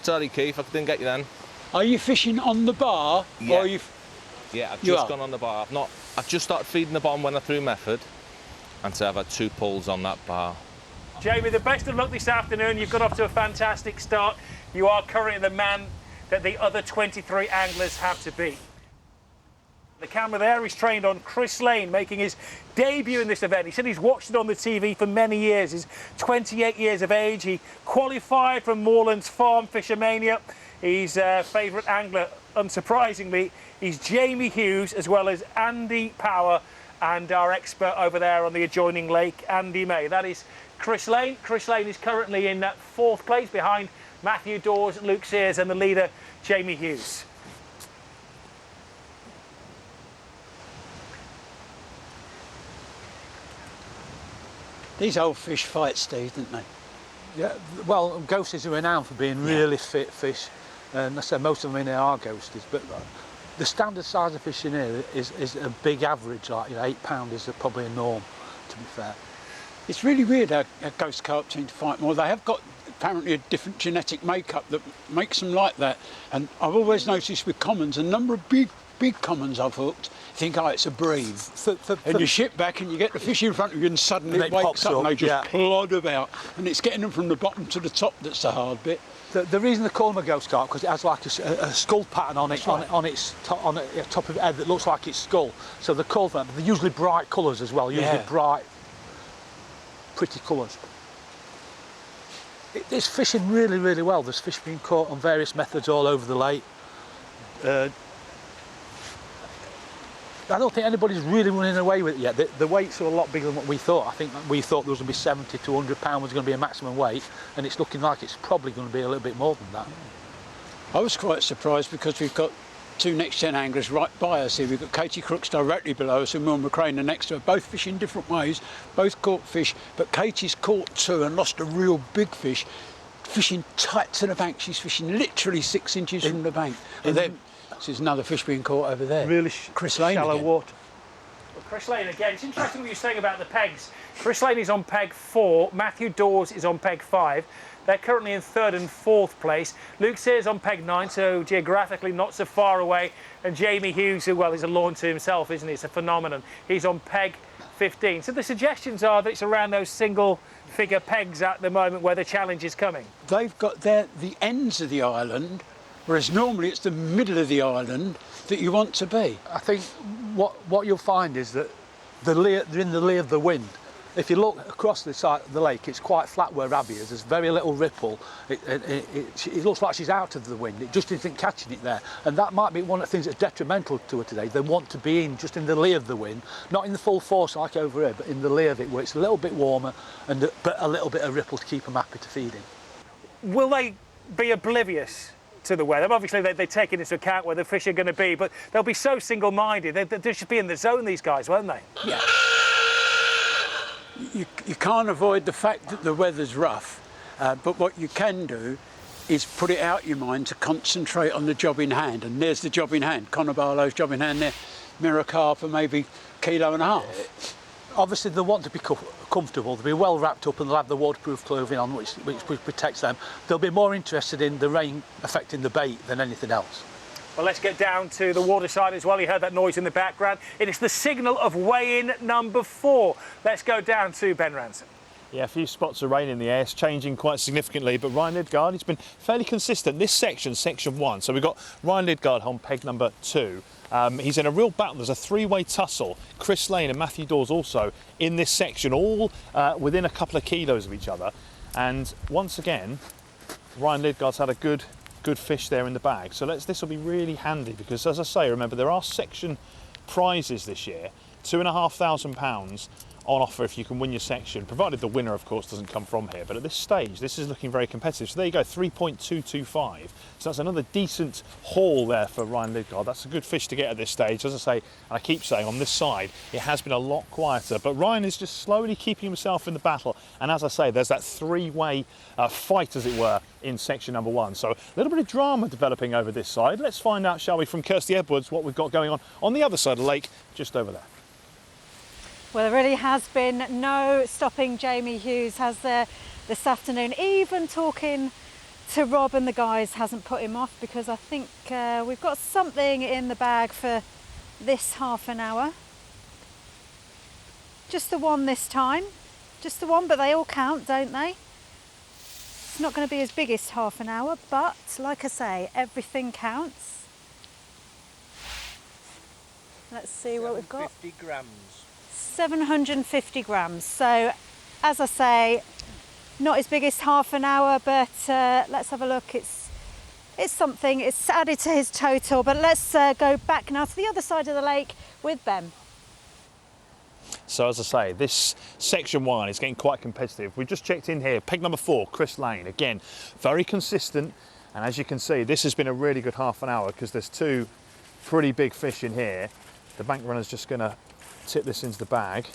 Sorry, Keith, I didn't get you then.
Are you fishing on the bar?
Yeah.
Or are you...
Yeah, I've just gone on the bar. I've just started feeding the bomb when I threw method, and so I've had 2 pulls on that bar.
Jamie, the best of luck this afternoon. You've got off to a fantastic start. You are currently the man that the other 23 anglers have to beat. The camera there is trained on Chris Lane, making his debut in this event. He said he's watched it on the TV for many years. He's 28 years of age. He qualified from Moorlands Farm FishOMania. His favourite angler, unsurprisingly, is Jamie Hughes, as well as Andy Power and our expert over there on the adjoining lake, Andy May. That is Chris Lane. Chris Lane is currently in 4th place behind Matthew Dawes, Luke Sears and the leader, Jamie Hughes.
These old fish fight, Steve, didn't they?
Yeah, well, ghosties are renowned for being really fit fish, and I said most of them in here are ghosties, but the standard size of fish in here is a big average, like 8 pound is probably a norm, to be fair.
It's really weird how ghost carp seem to fight more. They have got apparently a different genetic makeup that makes them like that, and I've always noticed with commons, a number of big commons I've hooked, think, oh, it's a breed. And you ship back and you get the fish in front of you and suddenly it wakes up and they just plod about. And it's getting them from the bottom to the top that's the hard bit.
The reason they call them a ghost carp, because it has like a skull pattern on it, on its top of the head that looks like its skull. So they're called that. They're usually bright colours as well, usually bright, pretty colours. It's fishing really, really well. There's fish being caught on various methods all over the lake. I don't think anybody's really running away with it yet. The weights are a lot bigger than what we thought. I think we thought there was going to be 70 to 100 pound was going to be a maximum weight, and it's looking like it's probably going to be a little bit more than that.
I was quite surprised because we've got two next gen anglers right by us here. We've got Katie Crooks directly below us and Will McCrane are next to her, both fishing different ways, both caught fish, but Katie's caught two and lost a real big fish, fishing tight to the bank. She's fishing literally 6 inches from the bank. And then there's another fish being caught over there.
Really
Chris Lane
shallow
again.
water.
Well, Chris Lane again. It's interesting what you're saying about the pegs. Chris Lane is on peg 4. Matthew Dawes is on peg 5. They're currently in 3rd and 4th place. Luke Sears on peg 9, so geographically not so far away. And Jamie Hughes, who, well, is a lawn to himself, isn't he? It's a phenomenon. He's on peg 15. So the suggestions are that it's around those single figure pegs at the moment where the challenge is coming.
They've got the ends of the island, whereas normally it's the middle of the island that you want to be.
I think what you'll find is that they're in the lee of the wind. If you look across the side of the lake, it's quite flat where Abby is. There's very little ripple. It looks like she's out of the wind. It just isn't catching it there. And that might be one of the things that's detrimental to her today. They want to be just in the lee of the wind, not in the full force like over here, but in the lee of it where it's a little bit warmer and but a little bit of ripple to keep them happy to feed in.
Will they be oblivious to the weather? Obviously, they take it into account where the fish are going to be, but they'll be so single-minded. They should be in the zone, these guys, won't they?
Yeah. You can't avoid the fact that the weather's rough, but what you can do is put it out your mind to concentrate on the job in hand. And there's the job in hand. Connor Barlow's job in hand there. Mirror carp for maybe a kilo and a half.
Obviously, they want to be comfortable. They'll be well wrapped up and they'll have the waterproof clothing on, which protects them. They'll be more interested in the rain affecting the bait than anything else.
Well, let's get down to the water side as well. You heard that noise in the background. It is the signal of weigh-in number 4. Let's go down to Ben Ransom.
Yeah, a few spots of rain in the air. It's changing quite significantly, but Ryan Lidgard, he's been fairly consistent. This section, section 1, so we've got Ryan Lidgard on peg number 2. He's in a real battle. There's a 3-way tussle. Chris Lane and Matthew Dawes also in this section, all within a couple of kilos of each other. And once again, Ryan Lidgard's had a good fish there in the bag. So this will be really handy because, as I say, remember, there are section prizes this year, £2,500 on offer if you can win your section, provided the winner, of course, doesn't come from here. But at this stage, this is looking very competitive. So there you go, 3.225. So that's another decent haul there for Ryan Lidgard. That's a good fish to get at this stage. As I say, and I keep saying, on this side, it has been a lot quieter. But Ryan is just slowly keeping himself in the battle. And as I say, there's that 3-way fight, as it were, in section number 1. So a little bit of drama developing over this side. Let's find out, shall we, from Kirsty Edwards, what we've got going on the other side of the lake, just over there.
Well, there really has been no stopping Jamie Hughes, has there, this afternoon. Even talking to Rob and the guys hasn't put him off, because I think we've got something in the bag for this half an hour. Just the one this time. Just the one, but they all count, don't they? It's not going to be as big as half an hour, but like I say, everything counts. Let's see what we've got.
50 grams.
750 grams. So, as I say, not as big as half an hour, but let's have a look. It's something. It's added to his total. But let's go back now to the other side of the lake with Ben.
So as I say, this section 1 is getting quite competitive. We've just checked in here, peg number 4, Chris Lane. Again, very consistent. And as you can see, this has been a really good half an hour because there's 2 pretty big fish in here. The bank runner's just going to tip this into the bag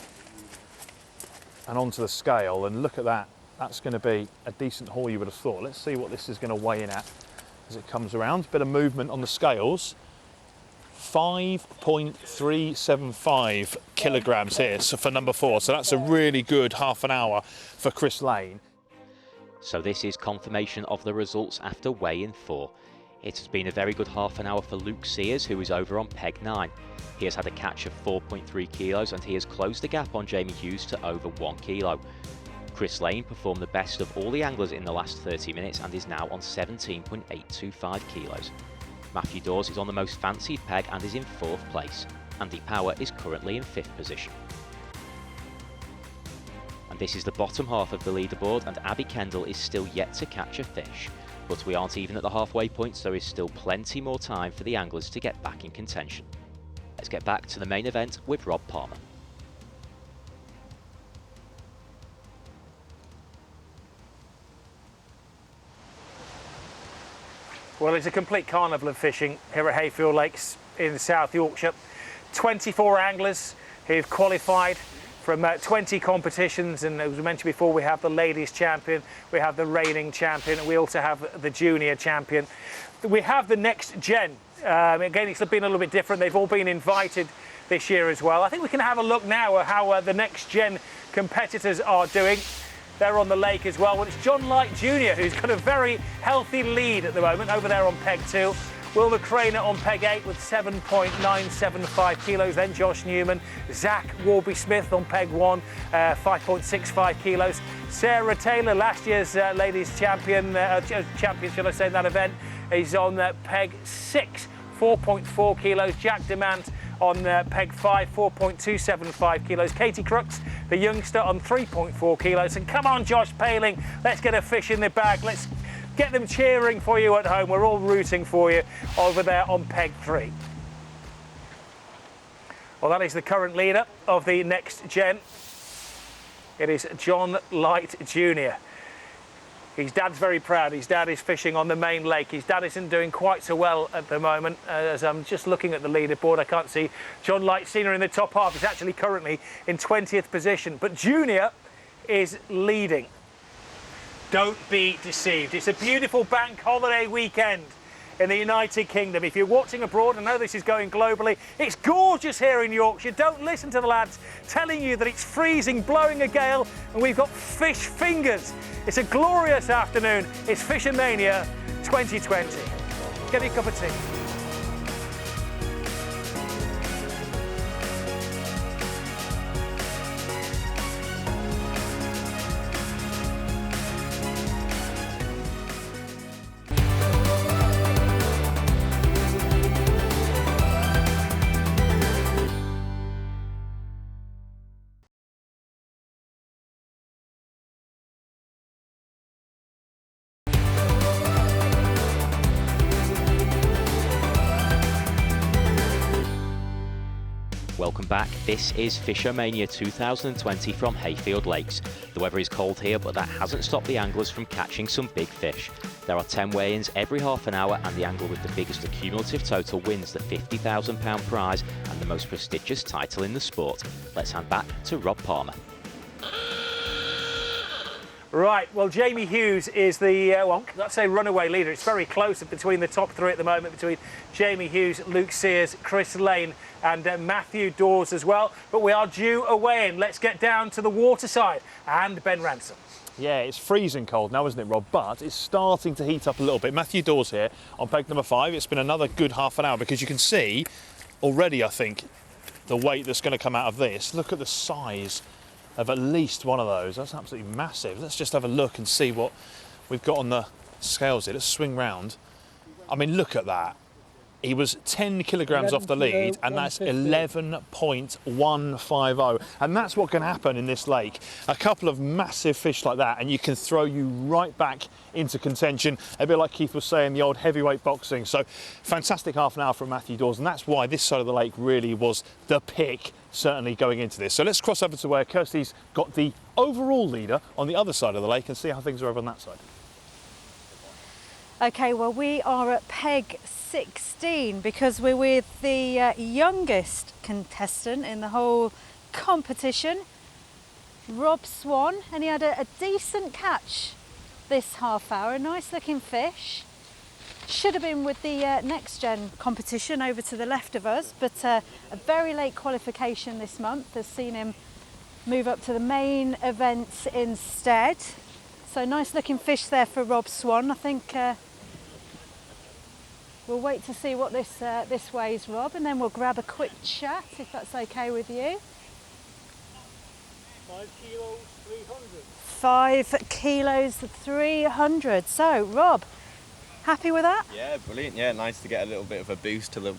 and onto the scale, and look at that. That's going to be a decent haul, you would have thought. Let's see what this is going to weigh in at as it comes around. Bit of movement on the scales. 5.375 kilograms here, so for number 4. So that's a really good half an hour for Chris Lane.
So this is confirmation of the results after weigh-in 4. It has been a very good half an hour for Luke Sears, who is over on peg 9. He has had a catch of 4.3 kilos and he has closed the gap on Jamie Hughes to over 1 kilo. Chris Lane performed the best of all the anglers in the last 30 minutes and is now on 17.825 kilos. Matthew Dawes is on the most fancied peg and is in 4th place. Andy Power is currently in 5th position. And this is the bottom half of the leaderboard, and Abby Kendall is still yet to catch a fish. But we aren't even at the halfway point, so there is still plenty more time for the anglers to get back in contention. Let's get back to the main event with Rob Palmer.
Well, it's a complete carnival of fishing here at Hayfield Lakes in South Yorkshire. 24 anglers who've qualified from 20 competitions, and as we mentioned before, we have the ladies champion, we have the reigning champion, and we also have the junior champion. We have the next gen. Again, it's been a little bit different. They've all been invited this year as well. I think we can have a look now at how the next gen competitors are doing. They're on the lake as well. Well, it's John Light Jr. who's got a very healthy lead at the moment over there on peg 2. Wilmer Craner on peg 8 with 7.975 kilos. Then Josh Newman, Zach Warby-Smith on peg 1, 5.65 kilos. Sarah Taylor, last year's ladies champion, shall I say, in that event, is on peg 6, 4.4 kilos. Jack Demant on peg 5, 4.275 kilos. Katie Crooks, the youngster, on 3.4 kilos. And come on, Josh Paling, let's get a fish in the bag. Let's get them cheering for you at home. We're all rooting for you over there on peg 3. Well, that is the current leader of the next gen. It is John Light Jr. His dad's very proud. His dad is fishing on the main lake. His dad isn't doing quite so well at the moment. As I'm just looking at the leaderboard, I can't see John Light Senior in the top half. He's actually currently in 20th position. But Junior is leading. Don't be deceived. It's a beautiful bank holiday weekend in the United Kingdom. If you're watching abroad, I know this is going globally, it's gorgeous here in Yorkshire. Don't listen to the lads telling you that it's freezing, blowing a gale, and we've got fish fingers. It's a glorious afternoon. It's FishOMania 2020. Get me a cup of tea.
Welcome back. This is FishOMania 2020 from Hayfield Lakes. The weather is cold here, but that hasn't stopped the anglers from catching some big fish. There are 10 weigh-ins every half an hour, and the angler with the biggest accumulative total wins the £50,000 prize and the most prestigious title in the sport. Let's hand back to Rob Palmer.
Right, well, Jamie Hughes is the, well, let's say runaway leader. It's very close between the top 3 at the moment, between Jamie Hughes, Luke Sears, Chris Lane and Matthew Dawes as well. But we are due a weigh-in. Let's get down to the waterside and Ben Ransom.
Yeah, it's freezing cold now, isn't it, Rob? But it's starting to heat up a little bit. Matthew Dawes here on peg number 5. It's been another good half an hour because you can see already, I think, the weight that's going to come out of this. Look at the size of at least one of those. That's absolutely massive. Let's just have a look and see what we've got on the scales here. Let's swing round. I mean, look at that. He was 10 kilograms off the lead, and that's 11.150. And that's what can happen in this lake. A couple of massive fish like that, and you can throw you right back into contention. A bit like Keith was saying, the old heavyweight boxing. So fantastic half an hour from Matthew Dawes, and that's why this side of the lake really was the pick, certainly going into this. So let's cross over to where Kirsty's got the overall leader on the other side of the lake and see how things are over on that side.
Okay, well, we are at peg 16 because we're with the youngest contestant in the whole competition, Rob Swan, and he had a decent catch this half hour, a nice looking fish. Should have been with the next gen competition over to the left of us, but a very late qualification this month has seen him move up to the main event instead. So nice looking fish there for Rob Swan. I think we'll wait to see what this weighs, Rob, and then we'll grab a quick chat if that's okay with you.
5 kilos, 300.
5 kilos, 300. So, Rob, happy with that?
Yeah, brilliant. Yeah, nice to get a little bit of a boost to the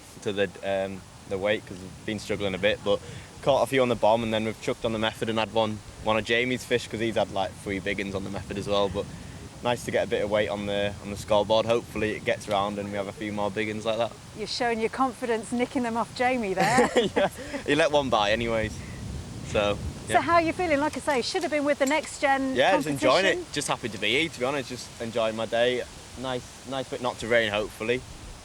weight because we've been struggling a bit, but caught a few on the bomb, and then we've chucked on the method and had one of Jamie's fish because he's had like 3 big uns on the method as well. But nice to get a bit of weight on the scoreboard. Hopefully it gets round and we have a few more big ones like that.
You're showing your confidence nicking them off Jamie there.
Yeah, he let one by anyways. So
how are you feeling? Like I say, should have been with the next gen
Yeah,
competition.
just enjoying it. Just happy to be here, to be honest. Just enjoying my day. Nice bit not to rain, hopefully.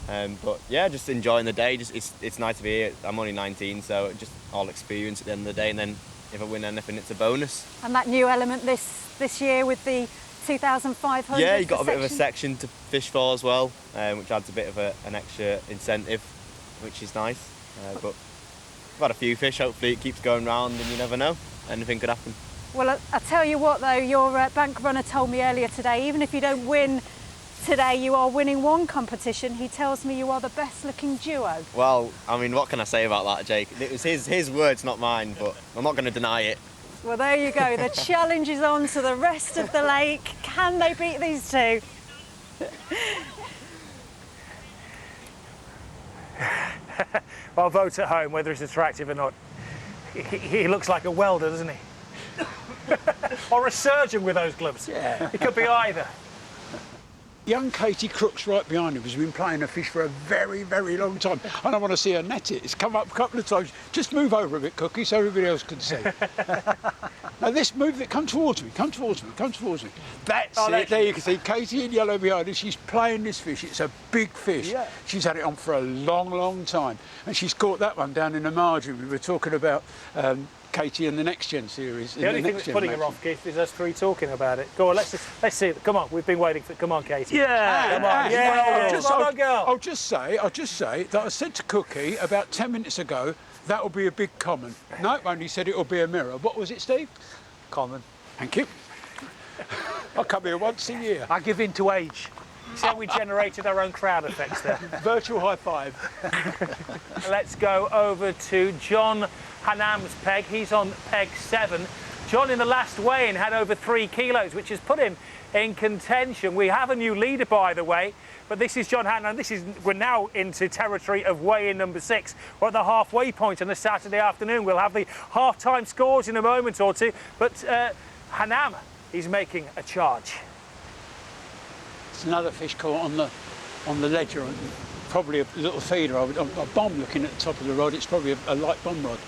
But yeah, just enjoying the day. It's nice to be here. I'm only 19, so just all experience at the end of the day. And then if I win anything, it's a bonus.
And that new element this year with the 2,500.
Yeah, you got a bit of a section to fish for as well, which adds a bit of an extra incentive, which is nice. But I've had a few fish. Hopefully it keeps going round, and you never know. Anything could happen.
Well, I tell you what though, your bank runner told me earlier today, even if you don't win today, you are winning one competition. He tells me you are the best looking duo.
Well, I mean, what can I say about that, Jake? It was his words, not mine, but I'm not going to deny it.
Well, there you go. The challenge is on to the rest of the lake. Can they beat these two?
Well, vote at home whether it's attractive or not. He looks like a welder, doesn't he? Or a surgeon with those gloves.
Yeah.
It could be either.
Young Katie Crook's right behind him has been playing a fish for a very, very long time. And I want to see her net it. It's come up a couple of times. Just move over a bit, Cookie, so everybody else can see. Now this move, come towards me, come towards me, come towards me. That's it. There you can see Katie in yellow behind her. She's playing this fish. It's a big fish. Yeah. She's had it on for a long, long time. And she's caught that one down in the margin. We were talking about Katie and the Next Gen series.
The only thing that's putting her off, Keith, is us three talking about it. Go on, let's see it. Come on, we've been waiting for it. Come on, Katie.
Yeah,
come on. Yeah,
I'll just say that I said to Cookie about 10 minutes ago, that'll be a big common. No, only said it'll be a mirror. What was it, Steve?
Common.
Thank you. I come here once a year.
I give in to age.
See how we generated our own crowd effects there.
Virtual high five.
Let's go over to John Hanam's peg. He's on peg 7. John in the last weigh-in had over 3 kilos, which has put him in contention. We have a new leader, by the way, but this is John Hanam. We're now into territory of weigh-in number 6. We're at the halfway point on a Saturday afternoon. We'll have the half-time scores in a moment or two, but Hanam is making a charge.
It's another fish caught on the ledger, probably a little feeder, a bomb looking at the top of the rod. It's probably a light bomb rod.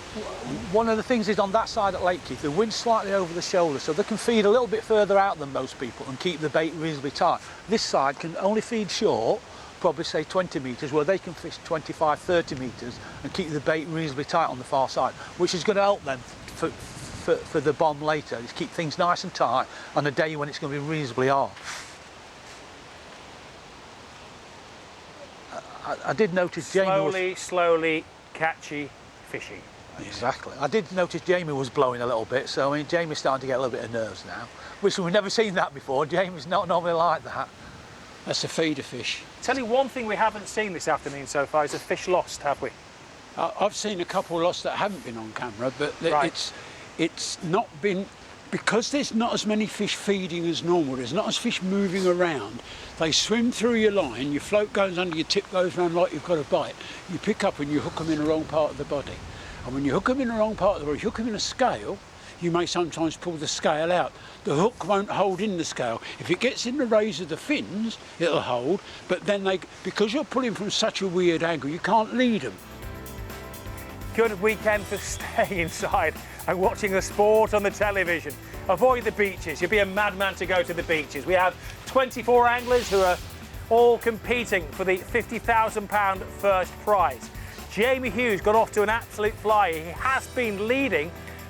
One of the things is on that side at Lake Keith, the wind's slightly over the shoulder, so they can feed a little bit further out than most people and keep the bait reasonably tight. This side can only feed short, probably say 20 metres, where they can fish 25, 30 metres and keep the bait reasonably tight on the far side, which is going to help them for the bomb later, is keep things nice and tight on a day when it's going to be reasonably hard. I did notice Jamie
slowly catchy, fishy.
Exactly. I did notice Jamie was blowing a little bit, so I mean Jamie's starting to get a little bit of nerves now, which we've never seen that before. Jamie's not normally like that.
That's a feeder fish.
Tell you one thing we haven't seen this afternoon so far is a fish lost, have we?
I've seen a couple lost that haven't been on camera, but
right.
it's not been, because there's not as many fish feeding as normal, there's not as fish moving around, they swim through your line, your float goes under, your tip goes round like you've got a bite, you pick up and you hook them in the wrong part of the body. And when you hook them in the wrong part of the body, you hook them in a scale, you may sometimes pull the scale out. The hook won't hold in the scale. If it gets in the rays of the fins, it'll hold, but then because you're pulling from such a weird angle, you can't lead them.
Good weekend for staying inside and watching the sport on the television. Avoid the beaches. You'd be a madman to go to the beaches. We have 24 anglers who are all competing for the £50,000 first prize. Jamie Hughes got off to an absolute flyer. He has been leading,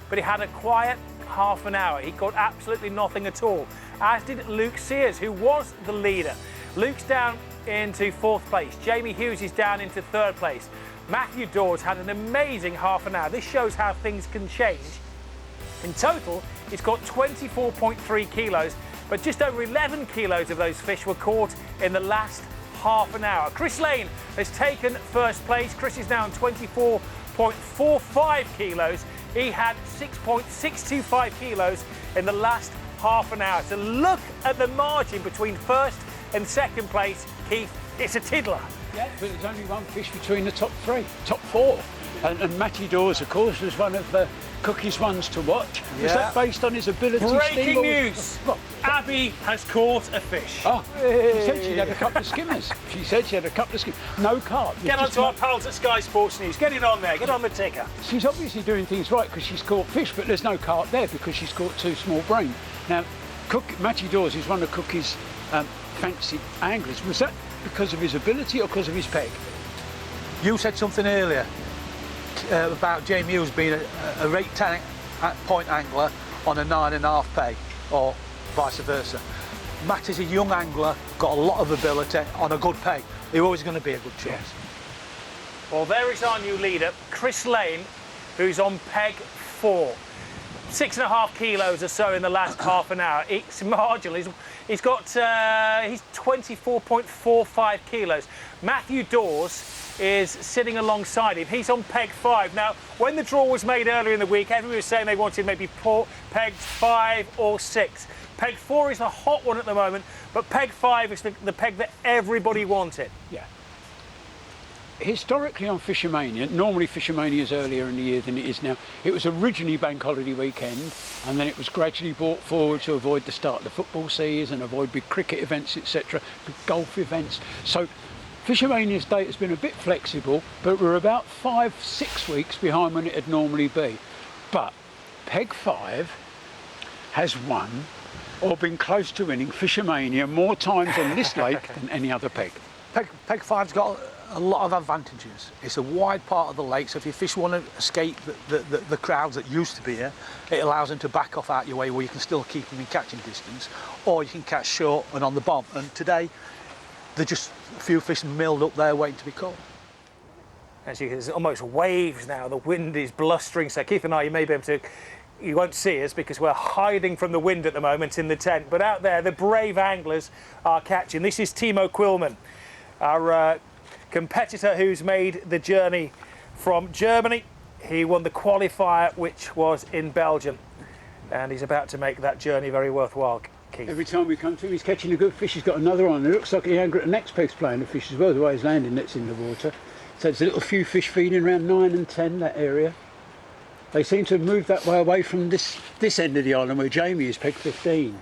but he had a quiet half an hour. He caught absolutely nothing at all, as did Luke Sears, who was the leader. Luke's down into 4th place. Jamie Hughes is down into 3rd place. Matthew Dawes had an amazing half an hour. This shows how things can change. In total, he's got 24.3 kilos, but just over 11 kilos of those fish were caught in the last half an hour. Chris Lane has taken 1st place. Chris is now on 24.45 kilos. He had 6.625 kilos in the last half an hour. So look at the margin between 1st and 2nd place, Keith. It's a tiddler.
Yeah, but there's only one fish between the top 4. And Matty Dawes, of course, was one of Cookie's ones to watch. Was
Yeah.
that based on his ability? Steve,
Breaking
or-
news!
What?
Abby has caught a fish.
Oh, she said she'd had a couple of skimmers. She said she had a couple of skimmers. No carp.
Get on
Just
to our
no-
pals at Sky Sports News. Get it on there. Get on the ticker.
She's obviously doing things right because she's caught fish, but there's no carp there because she's caught two small brain. Now, Matty Dawes is one of Cookie's fancy anglers. Was that because of his ability or because of his peg?
You said something earlier about Jamie Hughes being a rate 10 point angler on a 9.5 peg, or vice versa. Matt is a young angler, got a lot of ability on a good peg. He's always going to be a good choice.
Well, there is our new leader, Chris Lane, who's on peg 4. 6.5 kilos or so in the last half an hour. It's marginal. He's 24.45 kilos. Matthew Dawes is sitting alongside him. He's on peg 5. Now, when the draw was made earlier in the week, everyone was saying they wanted maybe pegs 5 or 6. Peg 4 is the hot one at the moment, but peg 5 is the peg that everybody wanted.
Yeah. Historically on FishOMania, normally FishOMania is earlier in the year than it is now. It was originally bank holiday weekend, and then it was gradually brought forward to avoid the start of the football season, avoid big cricket events, etc., big golf events. So FishOMania's date has been a bit flexible, but we're about 5-6 weeks behind when it'd normally be. But peg 5 has won or been close to winning FishOMania more times on this lake than any other peg.
Peg 5's got a lot of advantages. It's a wide part of the lake, so if your fish want to escape the crowds that used to be here, it allows them to back off out your way where you can still keep them in catching distance, or you can catch short and on the bomb. And today, there's just a few fish milled up there waiting to be caught.
As you can, there's almost waves now. The wind is blustering, so Keith and I, you may be able to, you won't see us because we're hiding from the wind at the moment in the tent. But out there, the brave anglers are catching. This is Timo Quillman, our competitor who's made the journey from Germany. He won the qualifier, which was in Belgium, and he's about to make that journey very worthwhile, Keith.
Every time we come to him, he's catching a good fish. He's got another on. It looks like the angler at the next peg's playing the fish as well, the way his landing net's in the water. So there's a little few fish feeding around 9 and 10, that area. They seem to have moved that way away from this end of the island where Jamie is peg 15.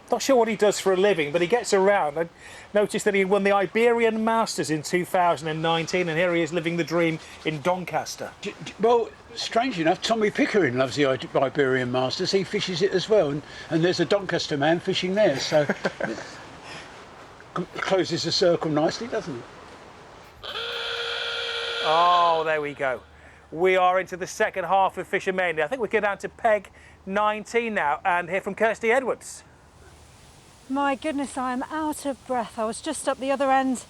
Not sure what he does for a living, but he gets around. I noticed that he won the Iberian Masters in 2019, and here he is living the dream in Doncaster.
Well, strange enough, Tommy Pickering loves the Iberian Masters. He fishes it as well, and there's a Doncaster man fishing there, so closes the circle nicely, doesn't it?
Oh, there we go. We are into the second half of FishOMania. I think we go down to peg 19 now and hear from Kirsty Edwards.
My goodness, I am out of breath. I was just up the other end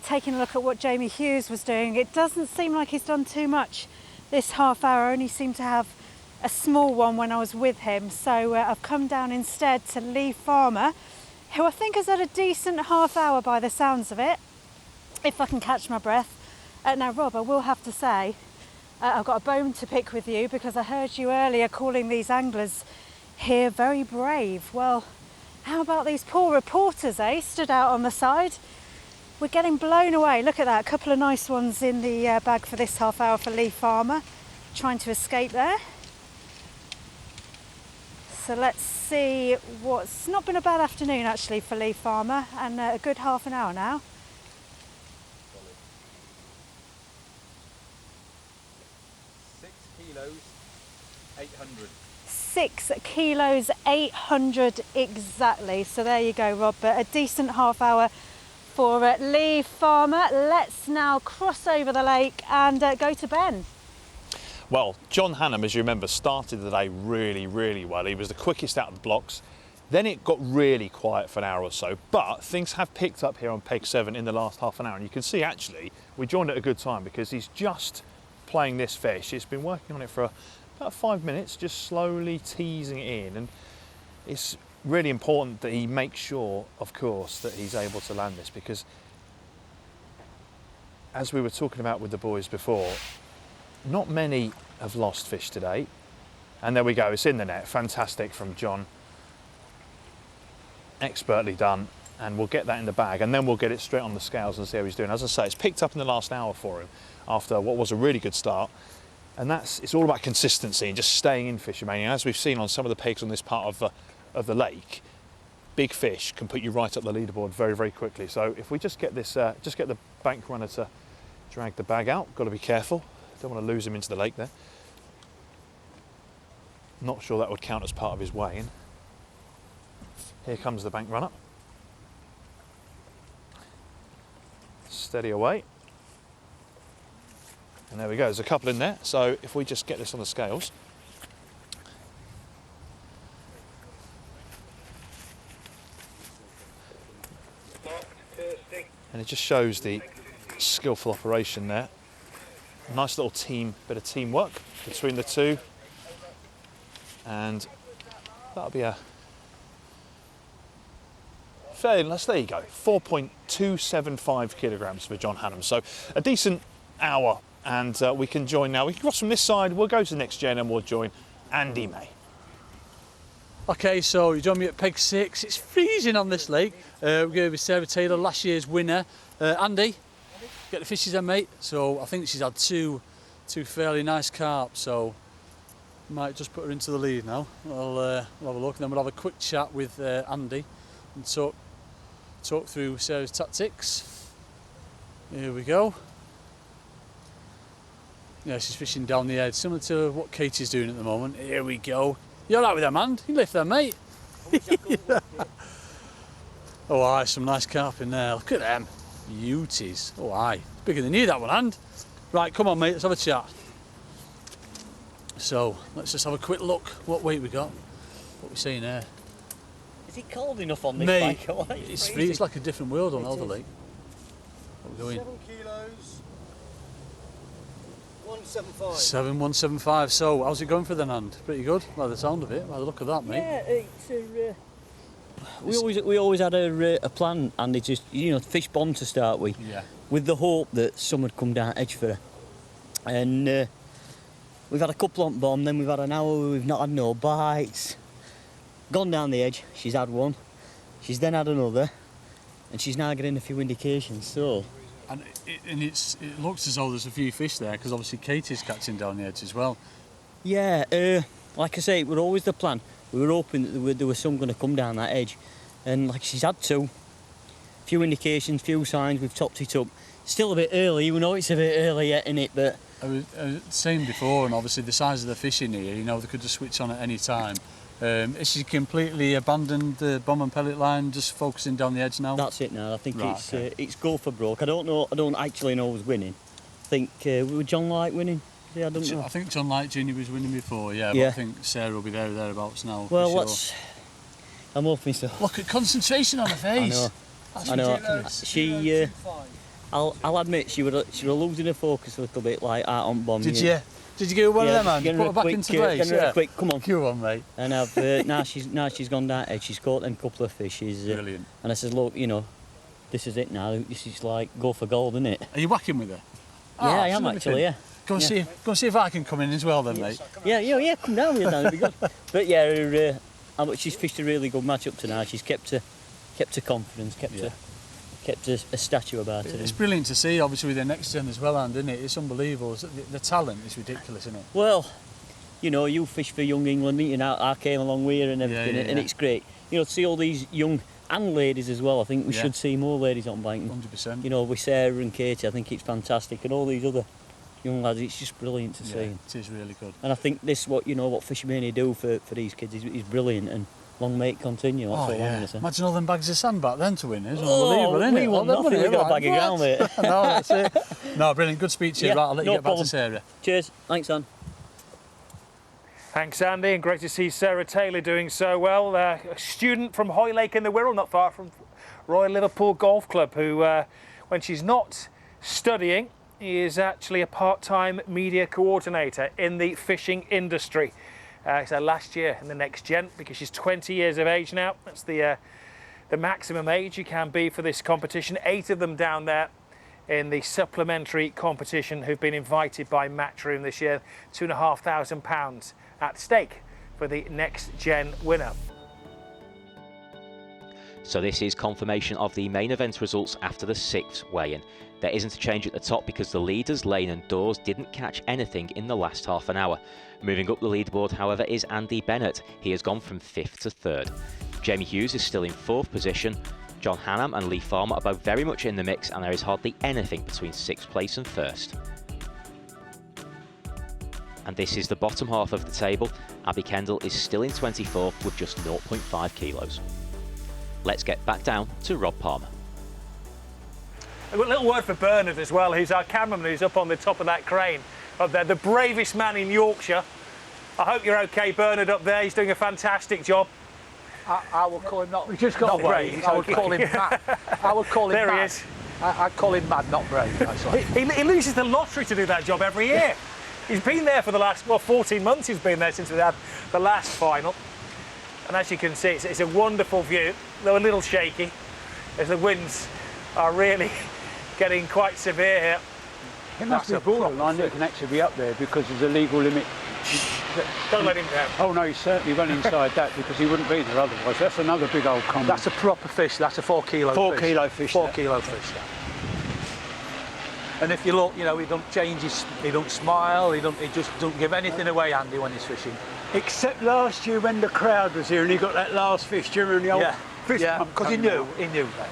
taking a look at what Jamie Hughes was doing. It doesn't seem like he's done too much this half hour. I only seemed to have a small one when I was with him. So I've come down instead to Lee Farmer, who I think has had a decent half hour by the sounds of it, if I can catch my breath. Now, Rob, I will have to say, I've got a bone to pick with you because I heard you earlier calling these anglers here very brave. Well, how about these poor reporters, eh? Stood out on the side. We're getting blown away. Look at that, a couple of nice ones in the bag for this half hour for Lee Farmer, trying to escape there. So let's see what's not been a bad afternoon actually for Lee Farmer, and a good half an hour now.
6 kilos, 800.
6 kilos, 800 exactly. So there you go, Rob. But a decent half hour for Lee Farmer. Let's now cross over the lake and go to Ben.
Well, John Hannam, as you remember, started the day really, really well. He was the quickest out of the blocks. Then it got really quiet for an hour or so, but things have picked up here on peg 7 in the last half an hour. And you can see, actually, we joined at a good time because he's just playing this fish. He's been working on it for about 5 minutes, just slowly teasing it in. And it's really important that he makes sure, of course, that he's able to land this because, as we were talking about with the boys before, not many have lost fish today. And there we go, it's in the net. Fantastic from John. Expertly done, and we'll get that in the bag and then we'll get it straight on the scales and see how he's doing. As I say, it's picked up in the last hour for him after what was a really good start. And it's all about consistency and just staying in FishOMania. As we've seen on some of the pegs on this part of the lake, big fish can put you right up the leaderboard very, very quickly. So if we just get this, just get the bank runner to drag the bag out. Got to be careful. Don't want to lose him into the lake there. Not sure that would count as part of his weigh-in. Here comes the bank runner. Steady away. And there we go, there's a couple in there. So if we just get this on the scales. And it just shows the skillful operation there. Nice little bit of teamwork between the two. And that'll be a fairly, there you go, 4.275 kilograms for John Hannum. So a decent hour. And we can join now. We can cross from this side, we'll go to the next gen and we'll join Andy May.
Okay, so you join me at peg 6. It's freezing on this lake. We're going with Sarah Taylor, last year's winner. Andy, get the fishes then, mate. So I think she's had two fairly nice carp, so might just put her into the lead now. We'll have a look and then we'll have a quick chat with Andy and talk through Sarah's tactics. Here we go. Yeah, she's fishing down the edge, similar to what Katie's doing at the moment. Here we go. You're all right with them, hand? You lift them, mate. Oh, aye, some nice carp in there. Look at them. Beauties. Oh, aye. Bigger than you, that one, hand. Right, come on, mate, let's have a chat. So, let's just have a quick look. What weight we got? What we seeing there?
Is it cold enough on this
mate,
bike?
it's like a different world on Elder Lake. What are we going?
7 kilos. 175.
175. So, how's it going for the hand? Pretty good, by the sound of it, by the look of that, mate.
Yeah, we always had a plan, and it just fish bomb to start with.
Yeah.
With the hope that some would come down edge for her, and we've had a couple on bomb. Then we've had an hour where we've not had no bites. Gone down the edge. She's had one. She's then had another, and she's now getting a few indications. So.
And it looks as though there's a few fish there, because obviously Katie's catching down the edge as well.
Yeah, like I say, it was always the plan. We were hoping that there was some going to come down that edge, and like she's had two. Few indications, few signs, we've topped it up. Still a bit early, we know it's a bit early yet, innit, but...
I was saying before, and obviously the size of the fish in here, they could just switch on at any time. Is she completely abandoned the bomb and pellet line, just focusing down the edge now?
That's it now. I think
right,
it's go for broke. I don't actually know who's winning. I think would John Light winning? Yeah, I don't know.
I think John Light Jr. was winning before, yeah. But I think Sarah will be there or thereabouts now.
Well,
for sure.
I'm hoping so.
Look at concentration on her face.
I know. She. I'll admit she were losing her focus a little bit, like out on bomb.
Did you? Did you get one of them, man? Put her back into place.
Yeah. Quick, come on.
Come on, mate.
And I've now she's gone down edge. She's caught them couple of fish.
Brilliant.
And I said, look, this is it now. This is like go for gold, isn't it?
Are you whacking with her?
Yeah, I am actually. Yeah.
Go and see if I can come in as well, then, mate.
Yeah. Come down here, Dan. It'd be good. But yeah, she's fished a really good match up to now. She's kept her confidence, kept a statue about her.
It's brilliant to see, obviously, with the next gen as well, and isn't it? It's unbelievable. The talent is ridiculous, isn't it?
Well, you fish for Young England, I came along with her and everything, and it's great. To see all these young and ladies as well. I think we should see more ladies on banking.
100%.
With Sarah and Katie, I think it's fantastic, and all these other young lads, it's just brilliant to see.
It is really good.
And I think this, what FishOMania do for these kids is brilliant, and long may it continue. That's all I'm going to say.
Imagine all them bags of sand back then to win. It's unbelievable, isn't it?
We won nothing, we got a bag of ground, mate.
No, that's it. No, brilliant. Good speech here. Right, I'll let you get back to Sarah.
Cheers. Thanks, Anne.
Thanks, Andy, and great to see Sarah Taylor doing so well. A student from Hoy Lake in the Wirral, not far from Royal Liverpool Golf Club, who, when she's not studying, is actually a part-time media coordinator in the fishing industry. It's her last year in the next gen because she's 20 years of age now. That's the maximum age you can be for this competition. 8 of them down there in the supplementary competition who've been invited by Matchroom this year. £2,500 at stake for the next gen winner.
So this is confirmation of the main event results after the 6th weigh-in. There isn't a change at the top because the leaders Lane and Dawes didn't catch anything in the last half an hour. Moving up the leaderboard, however, is Andy Bennett. He has gone from 5th to 3rd. Jamie Hughes is still in 4th position. John Hannam and Lee Farmer are both very much in the mix, and there is hardly anything between 6th place and 1st. And this is the bottom half of the table. Abby Kendall is still in 24th with just 0.5 kilos. Let's get back down to Rob Palmer.
A little word for Bernard as well, who's our cameraman, who's up on the top of that crane up there, the bravest man in Yorkshire. I hope you're okay, Bernard, up there. He's doing a fantastic job.
I would call him not
got
brave. I would call him mad. I would call him
there
mad.
He is.
I'd call him mad, not brave.
He loses the lottery to do that job every year. He's been there for the last, 14 months he's been there since we had the last final. And as you can see, it's a wonderful view, though a little shaky, as the winds are really getting quite severe here.
It must be borderline that can actually be up there because there's a legal limit.
Don't let him down.
Oh no, he's certainly well inside that because he wouldn't be there otherwise. That's another big old comment.
That's a proper fish. That's a 4 kilo
4
fish.
kilo fish.
4 kilo fish. And if you look, he don't change he don't smile, he just don't give anything away, Andy, when he's fishing.
Except last year when the crowd was here and he got that last fish during the old fish pump.
Because he knew that.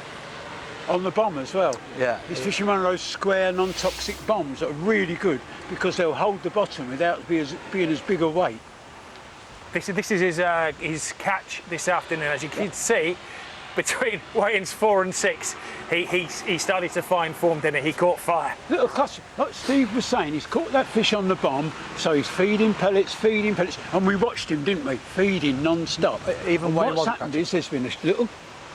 On the bomb as well.
Yeah.
He's fishing one of those square non-toxic bombs that are really good because they'll hold the bottom without being as big a weight.
This is his catch this afternoon. As you can see, between weigh-ins 4 and 6, he started to find form, didn't he? He caught fire.
Little cluster, like Steve was saying, he's caught that fish on the bomb, so he's feeding pellets, and we watched him, didn't we? Feeding non-stop.
Even when
what's happened is there's been a little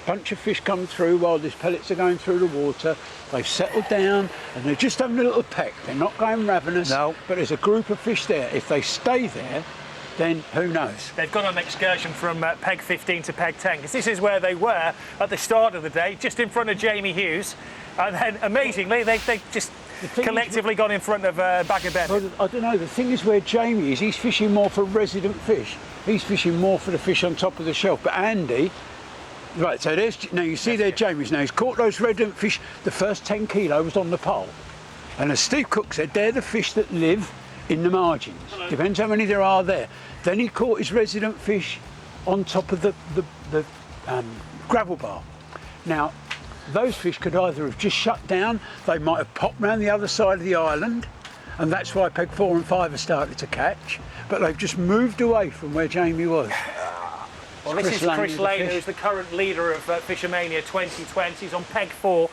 bunch of fish come through while these pellets are going through the water. They've settled down and they're just having a little peck. They're not going ravenous,
no.
But there's a group of fish there. If they stay there, then who knows?
They've gone on an excursion from peg 15 to peg 10, because this is where they were at the start of the day, just in front of Jamie Hughes. And then, amazingly, they just collectively gone in front of Bagger Ben.
Well, I don't know, the thing is where Jamie is, he's fishing more for resident fish. He's fishing more for the fish on top of the shelf. But Andy, right, so there's, now you see there Jamie's now, he's caught those resident fish, the first 10 kilos on the pole. And as Steve Cook said, they're the fish that live in the margins. Hello. Depends how many there are there. Then he caught his resident fish on top of the gravel bar. Now, those fish could either have just shut down, they might have popped round the other side of the island, and that's why peg 4 and 5 have started to catch, but they've just moved away from where Jamie was.
Well, this is Chris Lane, who's the current leader of FishOMania 2020. He's on peg 4.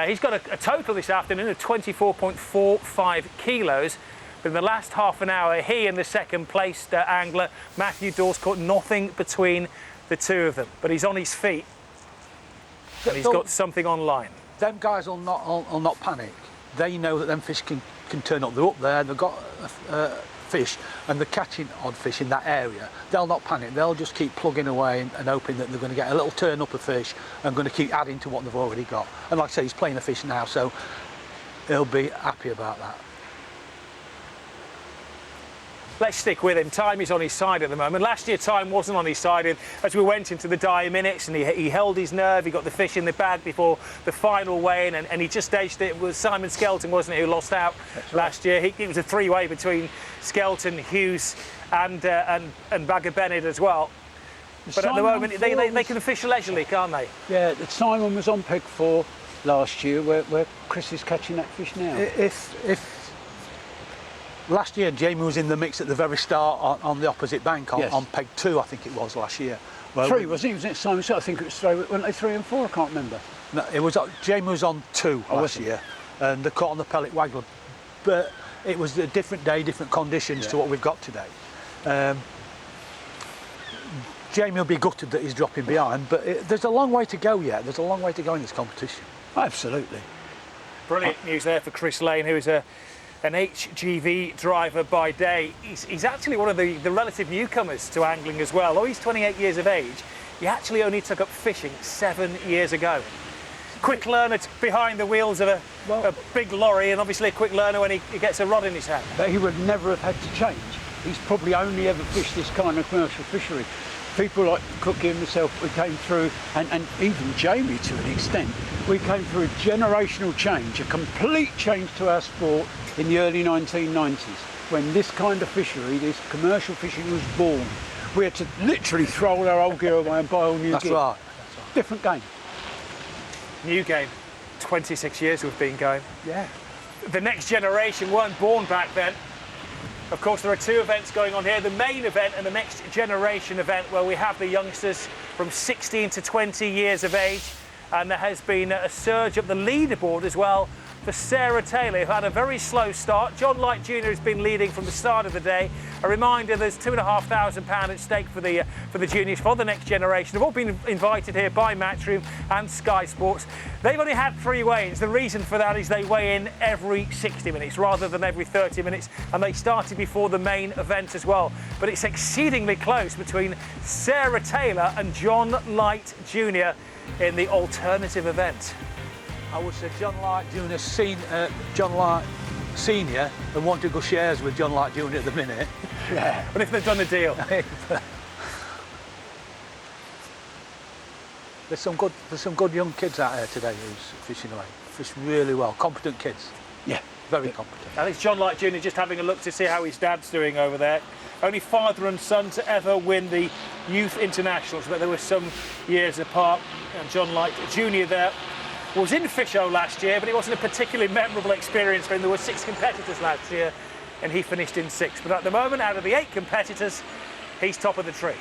He's got a total this afternoon of 24.45 kilos. In the last half an hour, he and the second placed angler, Matthew Dawes, caught nothing between the two of them. But he's on his feet and he's got something on line.
Them guys will not panic. They know that them fish can turn up. They're up there, they've got fish, and they're catching odd fish in that area. They'll not panic. They'll just keep plugging away and hoping that they're going to get a little turn up of fish and going to keep adding to what they've already got. And like I say, he's playing the fish now, so he'll be happy about that.
Let's stick with him. Time is on his side at the moment. Last year, time wasn't on his side as we went into the dire minutes, and he held his nerve. He got the fish in the bag before the final weigh-in, and he just edged it. It was Simon Skelton, wasn't it, who lost out last year? It was a three-way between Skelton, Hughes, and Bagger Bennett as well. But at the moment, they can fish leisurely, can't they?
Yeah, Simon was on peg 4 last year, where Chris is catching that fish now.
If last year, Jamie was in the mix at the very start on the opposite bank on peg 2, I think it was last year. Well,
3, wasn't it? Wasn't it Simon? I think it was 3. Weren't they 3 and 4? I can't remember.
No, it was Jamie was on 2 last year, and they caught on the pellet waggler. But it was a different day, different conditions to what we've got today. Jamie will be gutted that he's dropping behind, but there's a long way to go yet. There's a long way to go in this competition.
Absolutely.
Brilliant news there for Chris Lane, who is an HGV driver by day. He's actually one of the relative newcomers to angling as well. Though he's 28 years of age, he actually only took up fishing 7 years ago. Quick learner behind the wheels of a big lorry, and obviously a quick learner when he gets a rod in his hand.
But he would never have had to change. He's probably only ever fished this kind of commercial fishery people like Cookie and myself, we came through, and even Jamie to an extent, we came through a generational change, a complete change to our sport in the early 1990s, when this kind of fishery, this commercial fishing was born. We had to literally throw all our old gear away and buy all new gear.
That's right.
Different game.
New game. 26 years we've been going.
Yeah.
The next generation weren't born back then. Of course, there are two events going on here, the main event and the next generation event, where we have the youngsters from 16 to 20 years of age. And there has been a surge up the leaderboard as well for Sarah Taylor, who had a very slow start. John Light Jr. has been leading from the start of the day. A reminder, there's £2,500 at stake for the juniors, for the next generation. They've all been invited here by Matchroom and Sky Sports. They've only had 3 weigh-ins. The reason for that is they weigh in every 60 minutes rather than every 30 minutes, and they started before the main event as well. But it's exceedingly close between Sarah Taylor and John Light Jr. in the alternative event.
I would say John Light Jr. John Light Senior, and want to go shares with John Light Jr. at the minute.
Yeah. But if they've done a deal.
There's some good young kids out here today who's fishing away. Fish really well, competent kids.
Yeah.
Very competent.
I think John Light Jr. just having a look to see how his dad's doing over there. Only father and son to ever win the youth internationals, but there were some years apart. And John Light Jr. there was in FishO last year, but it wasn't a particularly memorable experience for him. There were 6 competitors last year, and he finished in 6th. But at the moment, out of the 8 competitors, he's top of the tree.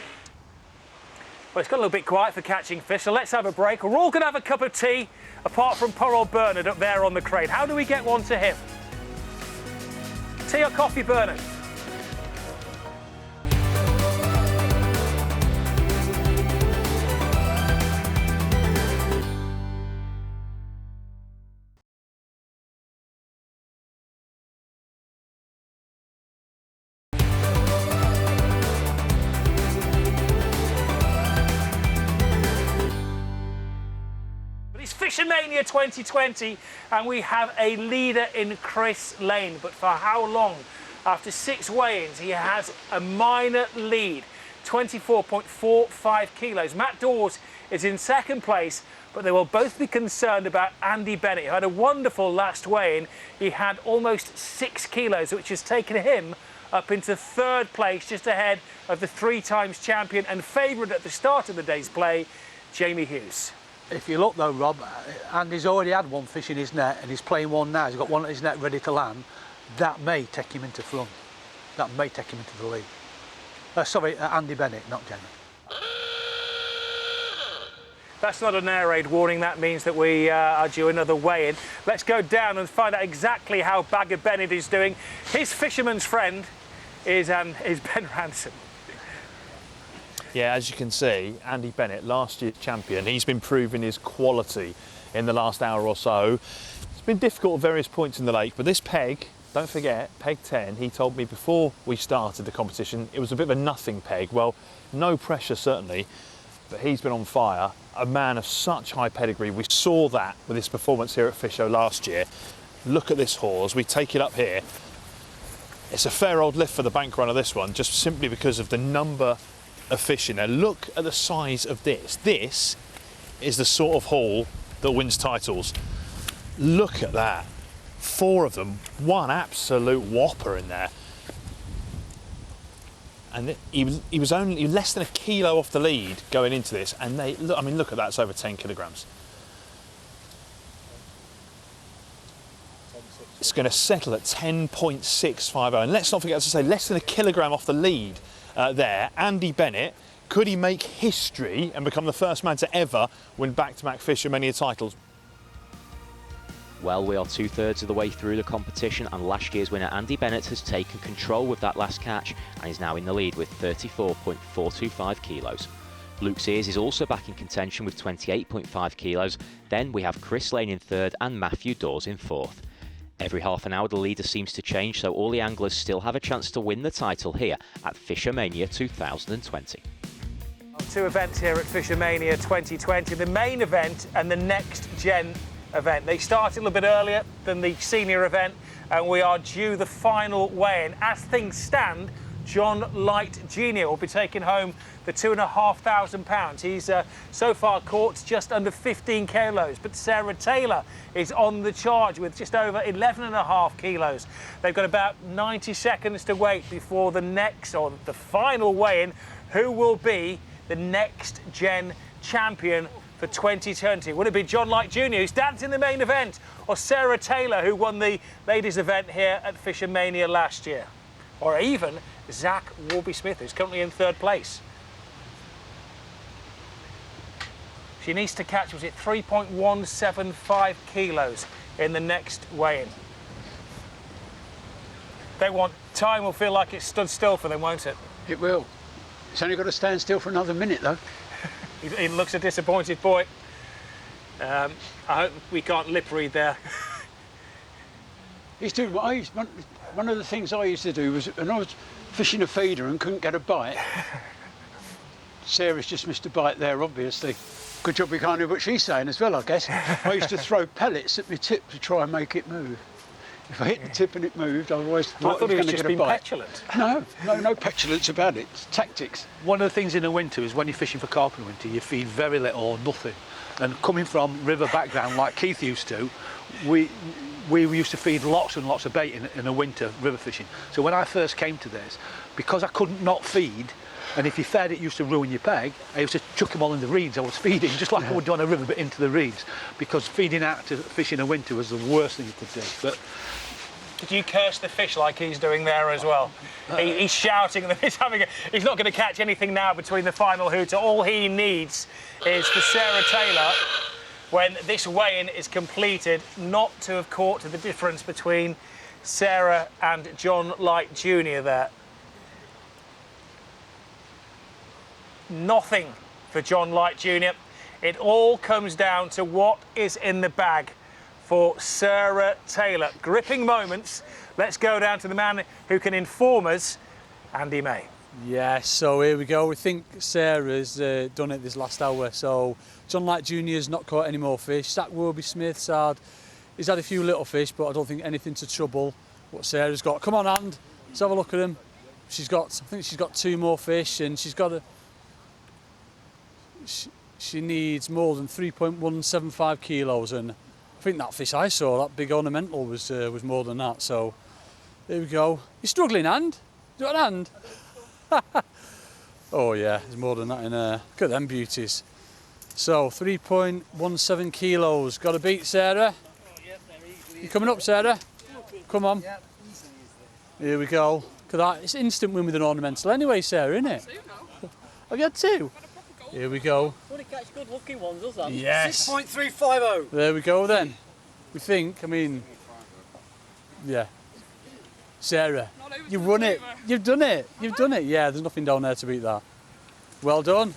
Well, it's got a little bit quiet for catching fish, so let's have a break. We're all going to have a cup of tea, apart from poor old Bernard up there on the crane. How do we get one to him? Tea or coffee, Bernard? FishOMania 2020, and we have a leader in Chris Lane. But for how long? After 6 weigh-ins, he has a minor lead, 24.45 kilos. Matt Dawes is in 2nd place, but they will both be concerned about Andy Bennett, who had a wonderful last weigh-in. He had almost 6 kilos, which has taken him up into 3rd place, just ahead of the 3 times champion and favourite at the start of the day's play, Jamie Hughes.
If you look though, Rob, Andy's already had 1 fish in his net and he's playing 1 now. He's got 1 at his net ready to land. That may take him into front. That may take him into the lead. Sorry, Andy Bennett, not Jamie.
That's not an air raid warning. That means that we are due another weigh-in. Let's go down and find out exactly how Bagger Bennett is doing. His fisherman's friend is Ben Ransom.
Yeah, as you can see, Andy Bennett, last year's champion, he's been proving his quality in the last hour or so. It's been difficult at various points in the lake, but this peg, don't forget, peg 10, he told me before we started the competition, it was a bit of a nothing peg. Well, no pressure certainly, but he's been on fire. A man of such high pedigree. We saw that with his performance here at FishO last year. Look at this haul as we take it up here. It's a fair old lift for the bank runner, this one, just simply because of the number of fish in there. Look at the size of this. This is the sort of haul that wins titles. Look at that. 4 of them, 1 absolute whopper in there. And he was only less than a kilo off the lead going into this, and look, I mean, look at that, it's over 10 kilograms. It's going to settle at 10.650, and let's not forget to say less than a kilogram off the lead there. Andy Bennett, could he make history and become the first man to ever win back-to-back FishOMania titles?
Well, we are 2/3 of the way through the competition, and last year's winner Andy Bennett has taken control with that last catch and is now in the lead with 34.425 kilos. Luke Sears is also back in contention with 28.5 kilos. Then we have Chris Lane in 3rd and Matthew Dawes in 4th. Every half an hour the leader seems to change, so all the anglers still have a chance to win the title here at FishOMania 2020.
2 events here at FishOMania 2020, the main event and the next gen event. They started a little bit earlier than the senior event, and we are due the final weigh-in. As things stand, John Light Jr. will be taking home the £2,500. He's so far caught just under 15 kilos, but Sarah Taylor is on the charge with just over 11.5 kilos. They've got about 90 seconds to wait before the next, or the final weigh-in, who will be the next gen champion for 2020. Would it be John Light Jr., who stands in the main event, or Sarah Taylor, who won the ladies' event here at FishOMania last year? Or even Zach Warby-Smith, who's currently in 3rd place. She needs to catch, was it 3.175 kilos in the next weigh-in? They want time will feel like it's stood still for them, won't it?
It will. It's only got to stand still for another minute, though.
He looks a disappointed boy. I hope we can't lip read there.
He's doing what I used. One of the things I used to do was when I was fishing a feeder and couldn't get a bite. Sarah's just missed a bite there, obviously. Good job we can't hear what she's saying as well, I guess. I used to throw pellets at my tip to try and make it move. If I hit the tip and it moved, I always thought I was going to get a bite.
Petulant.
No petulance about it. It's tactics.
One of the things in the winter is when you're fishing for carp in winter, you feed very little or nothing. And coming from river background like Keith used to, we used to feed lots and lots of bait in the winter river fishing. So when I first came to this, because I couldn't not feed, and if you fed it used to ruin your peg, I used to chuck them all in the reeds. I was feeding just like I would do on a river, but into the reeds, because feeding out to fish in the winter was the worst thing you could do. But
did you curse the fish like he's doing there as well? He's shouting and he's not going to catch anything now between the final hooter. All he needs is for Sarah Taylor, when this weigh-in is completed, not to have caught the difference between Sarah and John Light Jr. there. Nothing for John Light Jr. It all comes down to what is in the bag for Sarah Taylor. Gripping moments. Let's go down to the man who can inform us, Andy May.
yes, so here we go. We think Sarah's done it this last hour. So John Light Jr.'s not caught any more fish. Zach Warby-Smith's he's had a few little fish, but I don't think anything to trouble what Sarah's got. Come on, And, let's have a look at him. I think she's got 2 more fish, and she's got she needs more than 3.175 kilos, and I think that fish I saw, that big ornamental, was more than that. So there we go. You're struggling, And? You got an hand? Oh yeah, there's more than that in there. Look at them beauties. So 3.17 kilos. Got to beat Sarah. You coming up, Sarah? Come on. Here we go. Look at that. It's instant win with an ornamental anyway, Sarah, isn't it? Have you had 2? Here we go.
Would it catch good looking ones, does that?
Yes.
6.350.
There we go then. We think, yeah. Sarah, you've won it. You've done it. You've done it. Yeah, there's nothing down there to beat that. Well done.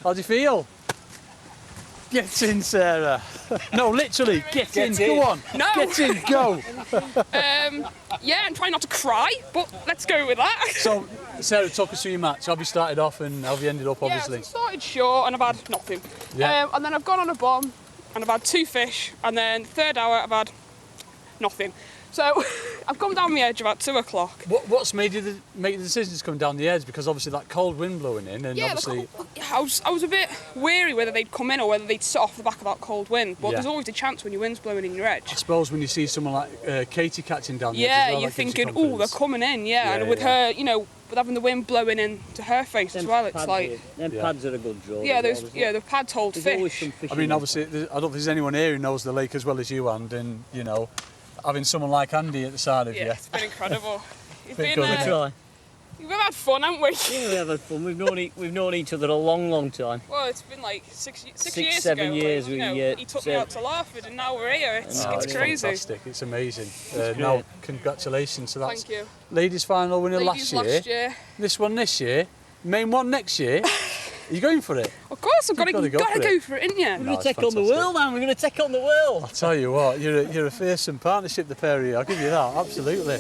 How do you feel? Get in, Sarah. No, literally, get in. Go on.
No.
Get in, go.
Yeah, and try not to cry, but let's go with that.
So, Sarah, talk us through your match. How have you started off and how have you ended up, obviously?
Yeah, so I started short and I've had nothing.
Yeah.
And then I've gone on a bomb and I've had 2 fish, and then 3rd hour I've had nothing. So I've come down the edge about 2 o'clock.
What's made you make the decision to come down the edge? Because obviously that cold wind blowing in, and
Yeah,
obviously
I was a bit weary whether they'd come in or whether they'd sit off the back of that cold wind. But
Yeah.
there's always a chance when your wind's blowing in your edge.
I suppose when you see someone like Katie catching down the edge
Yeah,
as well,
you're
that gives you
thinking, oh, they're
confidence.
coming in,
Yeah,
and with
yeah.
her, with having the wind blowing into her face as well, it's like...
Them pads are a good draw.
Yeah,
as well,
the pads hold
There's always
fish.
some fish
I
in
mean,
there.
obviously, I don't think there's anyone here who knows the lake as well as you, and having someone like Andy at the side of you.
Yeah, it's been incredible.
Bit good,
We've had fun, haven't we?
Yeah, we have had fun. We've known each other a long time.
Well, it's been like six
Six,
years
7
ago.
years
He took me out to Larford, and now we're here. It's crazy.
Fantastic. It's amazing.
great.
Now, congratulations. So that's
Thank you.
ladies' final winner
Ladies
last year. This one this year. Main one next year. Are you going for it?
Of course, I've got to
gotta
go for it, ain't you?
We're going to take on the world, man. We're going to take on the world.
I'll tell you what, you're a fearsome partnership, the pair of you. I'll give you that, absolutely.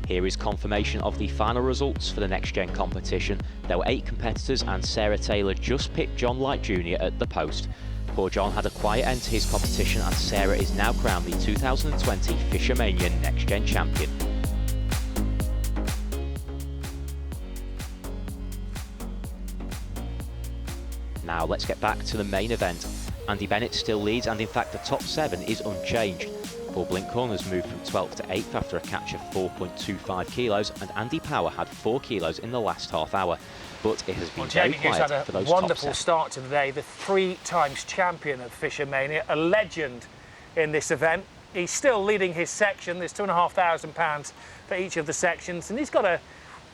Here is confirmation of the final results for the Next Gen competition. There were 8 competitors and Sarah Taylor just pipped John Light Jr. at the post. Poor John had a quiet end to his competition, and Sarah is now crowned the 2020 FishOMania Next Gen Champion. Now let's get back to the main event. Andy Bennett still leads, and in fact the top 7 is unchanged. Paul Blinkhorn has moved from 12th to 8th after a catch of 4.25 kilos, and Andy Power had 4 kilos in the last half hour. But it has been very
Jamie Hughes
quiet
had
for
a
those
wonderful
top 7.
start to the day, the 3 times champion of FishOMania, a legend in this event. He's still leading his section. There's £2,500 for each of the sections, and he's got a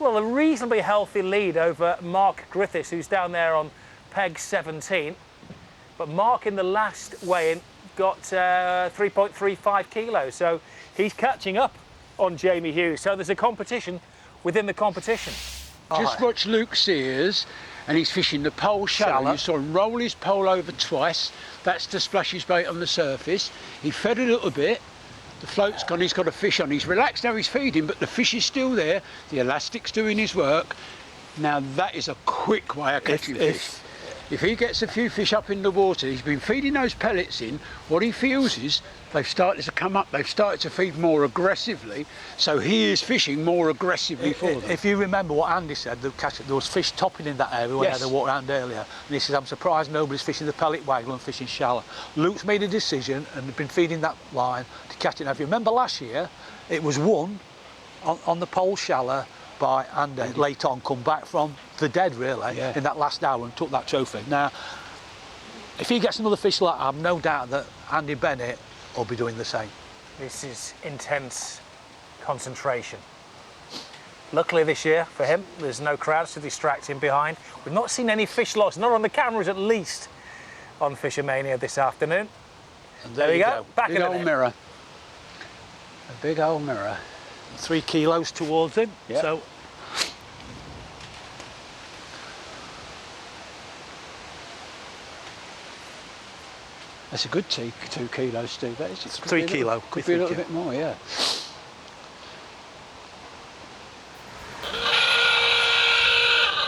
reasonably healthy lead over Mark Griffiths, who's down there on peg 17. But Mark in the last weigh-in got 3.35 kilos, so he's catching up on Jamie Hughes. So there's a competition within the competition.
Just watch Luke Sears, and he's fishing the pole shallow. You saw him roll his pole over twice. That's to splash his bait on the surface. He fed a little bit. The float's gone, he's got a fish on. He's relaxed now, he's feeding, but the fish is still there. The elastic's doing his work. Now that is a quick way of catching fish. If he gets a few fish up in the water, he's been feeding those pellets in, what he feels is they've started to come up, they've started to feed more aggressively, so he is fishing more aggressively for them.
If you remember what Andy said, there was fish topping in that area when I had to walk around earlier, and he says, I'm surprised nobody's fishing the pellet waggle and fishing shallow. Luke's made a decision and been feeding that line to catch it. Now, if you remember last year, it was won on the pole shallow by Andy late on, come back from the dead really in that last hour and took that trophy. Now, if he gets another fish like that, I've no doubt that Andy Bennett will be doing the same.
This is intense concentration. Luckily this year for him, there's no crowds to distract him behind. We've not seen any fish loss, not on the cameras at least, on FishOMania this afternoon.
And
there we go. Back in the net.
mirror. A big old mirror.
3 kilos towards him.
Yep.
So
that's a good 2 kilos, Steve. That is
3 kilo.
Could be a little bit more, yeah.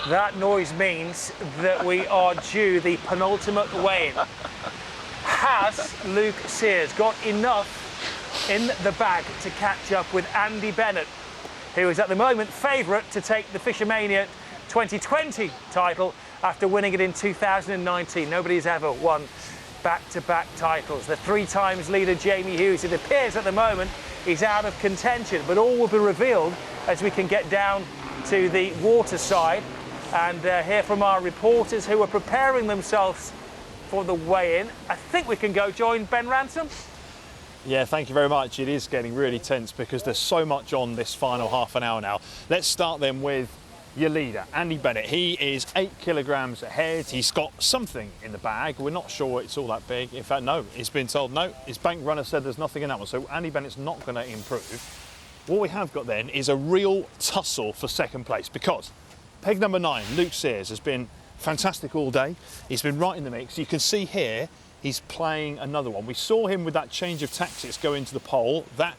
That noise means that we are due the penultimate weigh-in. Has Luke Sears got enough in the bag to catch up with Andy Bennett, who is at the moment favourite to take the FishOMania 2020 title after winning it in 2019. Nobody's ever won back-to-back titles. The 3 times leader Jamie Hughes, it appears at the moment he's out of contention, but all will be revealed as we can get down to the water side and hear from our reporters who are preparing themselves for the weigh-in. I think we can go join Ben Ransom.
Yeah, thank you very much. It is getting really tense because there's so much on this final half an hour now. Let's start then with your leader, Andy Bennett. He is 8 kilograms ahead. He's got something in the bag. We're not sure it's all that big. In fact, no, he's been told no. His bank runner said there's nothing in that one. So Andy Bennett's not going to improve. What we have got then is a real tussle for second place because peg number 9, Luke Sears, has been fantastic all day. He's been right in the mix. You can see here, he's playing another one. We saw him with that change of tactics go into the pole. That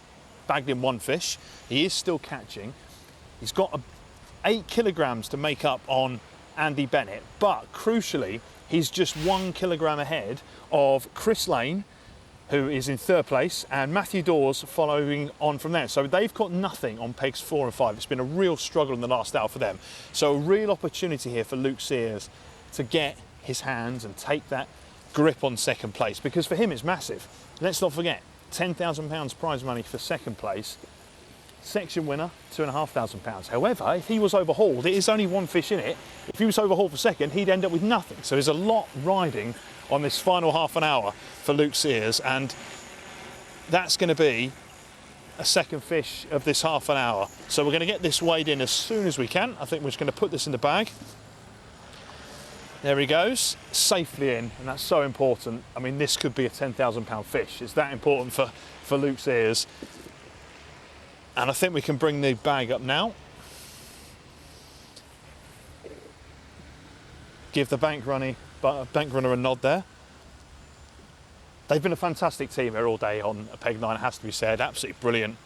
bagged him 1 fish. He is still catching. He's got 8 kilograms to make up on Andy Bennett, but crucially, he's just 1 kilogram ahead of Chris Lane, who is in 3rd place, and Matthew Dawes following on from there. So they've got nothing on pegs 4 and 5. It's been a real struggle in the last hour for them. So a real opportunity here for Luke Sears to get his hands and take that grip on second place, because for him it's massive. Let's not forget, £10,000 prize money for second place, section winner £2,500. However, if he was overhauled, it is only 1 fish in it. If he was overhauled for second, he'd end up with nothing. So there's a lot riding on this final half an hour for Luke Sears, and that's going to be a second fish of this half an hour. So we're going to get this weighed in as soon as we can. I think we're just going to put this in the bag. There he goes, safely in, and that's so important. I mean, this could be a £10,000 fish. It's that important for Luke Sears. And I think we can bring the bag up now. Give the bank runner a nod there. They've been a fantastic team here all day on a peg 9, it has to be said. Absolutely brilliant.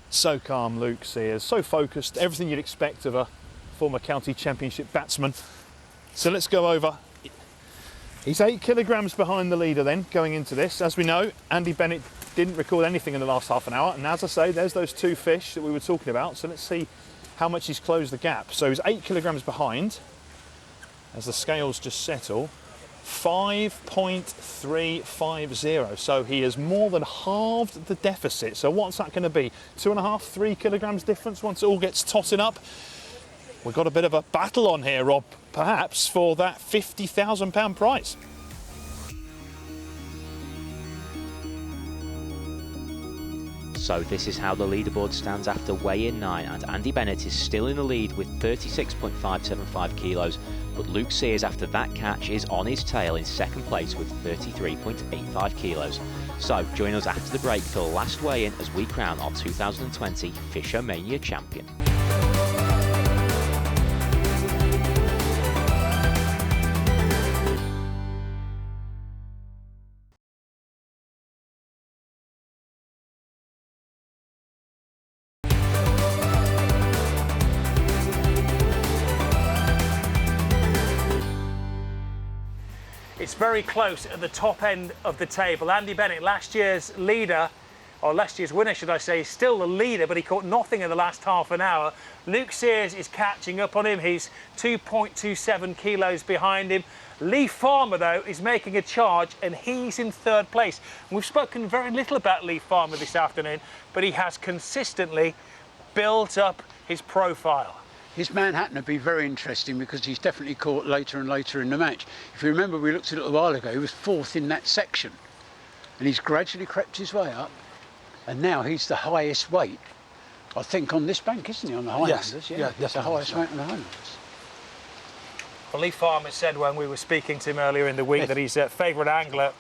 So calm, Luke Sears, so focused, everything you'd expect of a former county championship batsman. So let's go over. He's 8 kilograms behind the leader then, going into this. As we know, Andy Bennett didn't record anything in the last half an hour, and as I say, there's those 2 fish that we were talking about, so let's see how much he's closed the gap. So he's 8 kilograms behind, as the scales just settle, 5.350, so he has more than halved the deficit. So what's that going to be? 2.5, 3 kilograms difference once it all gets totted up? We've got a bit of a battle on here, Rob, perhaps, for that £50,000 prize.
So this is how the leaderboard stands after weigh-in 9, and Andy Bennett is still in the lead with 36.575 kilos, but Luke Sears after that catch is on his tail in second place with 33.85 kilos. So join us after the break for the last weigh-in as we crown our 2020 FishOMania champion.
It's very close at the top end of the table. Andy Bennett, last year's leader, or last year's winner should I say, is still the leader, but he caught nothing in the last half an hour. Luke Sears is catching up on him. He's 2.27 kilos behind him. Lee Farmer, though, is making a charge, and he's in third place. And we've spoken very little about Lee Farmer this afternoon, but he has consistently built up his profile.
His Manhattan would be very interesting because he's definitely caught later and later in the match. If you remember, we looked at it a while ago, he was 4th in that section. And he's gradually crept his way up, and now he's the highest weight, I think, on this bank, isn't he, on the Highlanders?
Yes, yeah,
that's the highest weight on the Highlanders.
Well, Lee Farmer said when we were speaking to him earlier in the week that his favourite angler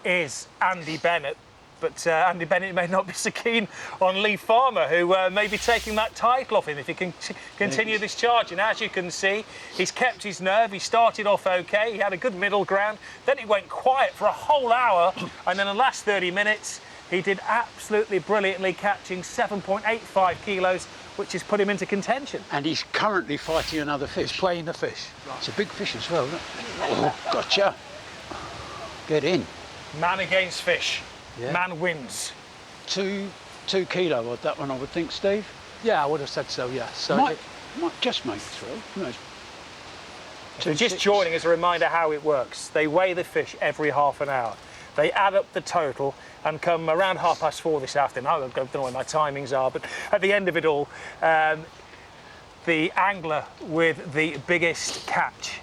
is Andy Bennett. But Andy Bennett may not be so keen on Lee Farmer, who may be taking that title off him if he can continue this charge. And as you can see, he's kept his nerve. He started off OK. He had a good middle ground. Then he went quiet for a whole hour. And then the last 30 minutes, he did absolutely brilliantly, catching 7.85 kilos, which has put him into contention.
And he's currently fighting another fish.
He's playing the fish.
It's a big fish as well, isn't it? Oh, gotcha. Get in.
Man against fish.
Yeah.
Man wins.
2 kilo odd, that one, I would think, Steve.
Yeah, I would have said so, yeah. So
might just make 3. No.
So just joining as a reminder how it works. They weigh the fish every half an hour. They add up the total and come around 4:30 this afternoon. I don't know what my timings are, but at the end of it all, the angler with the biggest catch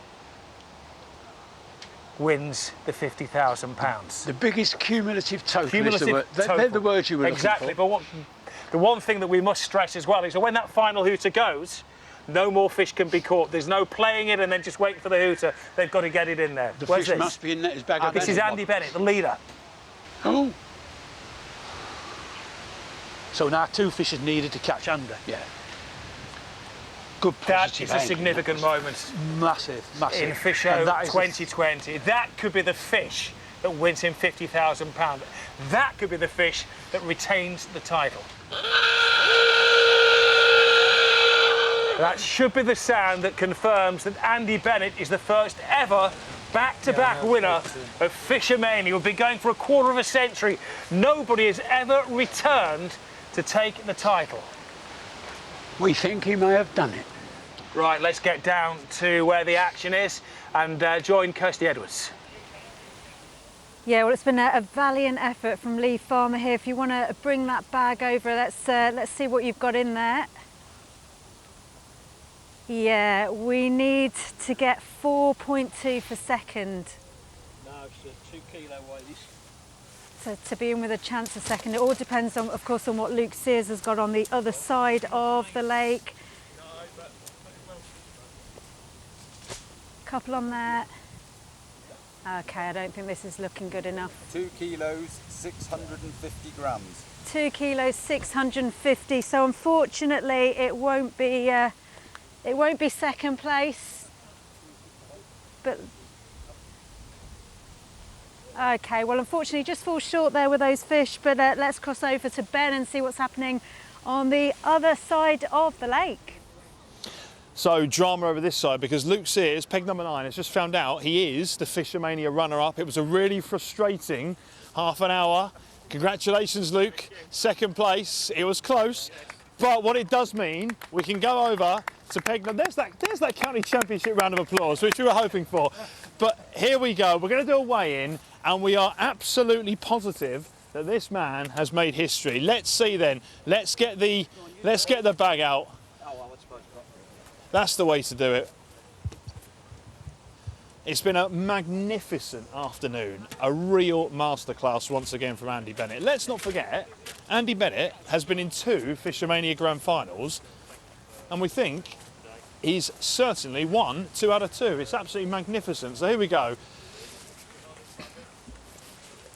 wins the £50,000.
The biggest cumulative total
Cumulative
is the word.
total.
They're the words you were
exactly,
looking for.
but the one thing that we must stress as well is that when that final hooter goes, no more fish can be caught. There's no playing it and then just waiting for the hooter. They've got to get it in there.
The
Where's
fish
this?
must be in his bag of
This is Andy Bennett, the leader.
Oh.
So now 2 fish is needed to catch Andy.
Yeah. Good
That is a significant moment.
Massive, massive.
In FishO 2020. That could be the fish that wins him £50,000. That could be the fish that retains the title. That should be the sound that confirms that Andy Bennett is the first ever back-to-back winner of FishOMania. We've been going for a quarter of a century. Nobody has ever returned to take the title.
We think he may have done it.
Right, let's get down to where the action is and join Kirsty Edwards.
Yeah, well, it's been a valiant effort from Lee Farmer here. If you want to bring that bag over, let's see what you've got in there. Yeah, we need to get 4.2 per second.
No, it's a 2 kilo weight.
To be in with a chance of second. It all depends on, of course, on what Luke Sears has got on the other side of the lake. Couple on there. Okay, I don't think this is looking good enough.
2 kilos, 650 grams.
2 kilos, 650. So unfortunately, it won't be second place. But okay, well, unfortunately, just falls short there with those fish. But let's cross over to Ben and see what's happening on the other side of the lake.
So drama over this side because Luke Sears, peg number 9, has just found out he is the FishOMania runner-up. It was a really frustrating half an hour. Congratulations, Luke. Second place. It was close, but what it does mean, we can go over to peg number. There's that county championship round of applause, which we were hoping for. But here we go. We're going to do a weigh-in, and we are absolutely positive that this man has made history. Let's see then. Let's get the bag out. That's the way to do it. It's been a magnificent afternoon, a real masterclass once again from Andy Bennett. Let's not forget, Andy Bennett has been in 2 FishOMania Grand Finals, and we think he's certainly won 2 out of 2. It's absolutely magnificent. So here we go.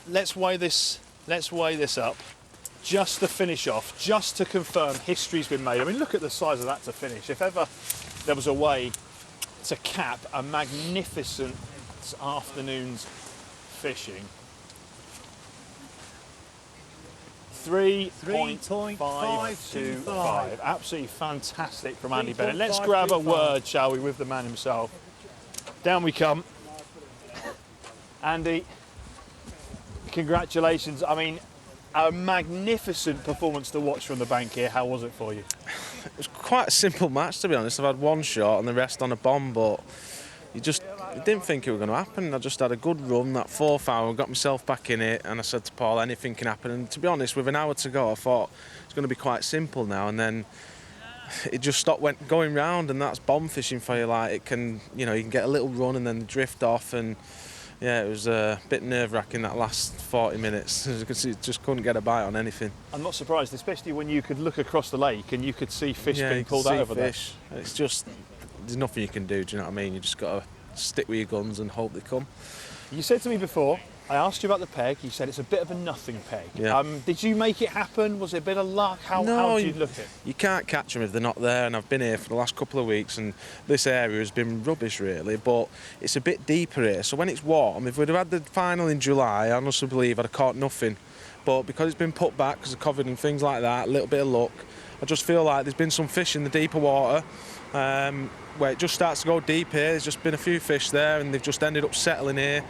Let's weigh this up, just to finish off, just to confirm history's been made. I mean, look at the size of that to finish. If ever there was a way to cap a magnificent afternoon's fishing. 3.525. Absolutely fantastic from Andy Bennett. Let's grab a word, shall we, with the man himself. Down we come. Andy, congratulations. I mean, a magnificent performance to watch from the bank here. How was it for you?
It was quite a simple match, to be honest. I've had one shot and the rest on a bomb, but you didn't think it was going to happen. I just had a good run, that 4th hour, got myself back in it, and I said to Paul, anything can happen. And to be honest, with an hour to go, I thought it's going to be quite simple now. And then it just stopped going round, and that's bomb fishing for you. Like, it can, you can get a little run and then drift off, and yeah, it was a bit nerve-wracking that last 40 minutes. Just couldn't get a bite on anything.
I'm not surprised, especially when you could look across the lake and you could see fish being pulled out over there.
It's just, there's nothing you can do, do you know what I mean? You just got to stick with your guns and hope they come.
You said to me before, I asked you about the peg, you said it's a bit of a nothing peg.
Yeah.
Did you make it happen? Was it a bit of luck? How did you look at it?
You can't catch them if they're not there, and I've been here for the last couple of weeks, and this area has been rubbish really, but it's a bit deeper here, so when it's warm, if we'd have had the final in July, I honestly believe I'd have caught nothing. But because it's been put back because of COVID and things like that, a little bit of luck, I just feel like there's been some fish in the deeper water, where it just starts to go deep here. There's just been a few fish there, and they've just ended up settling here.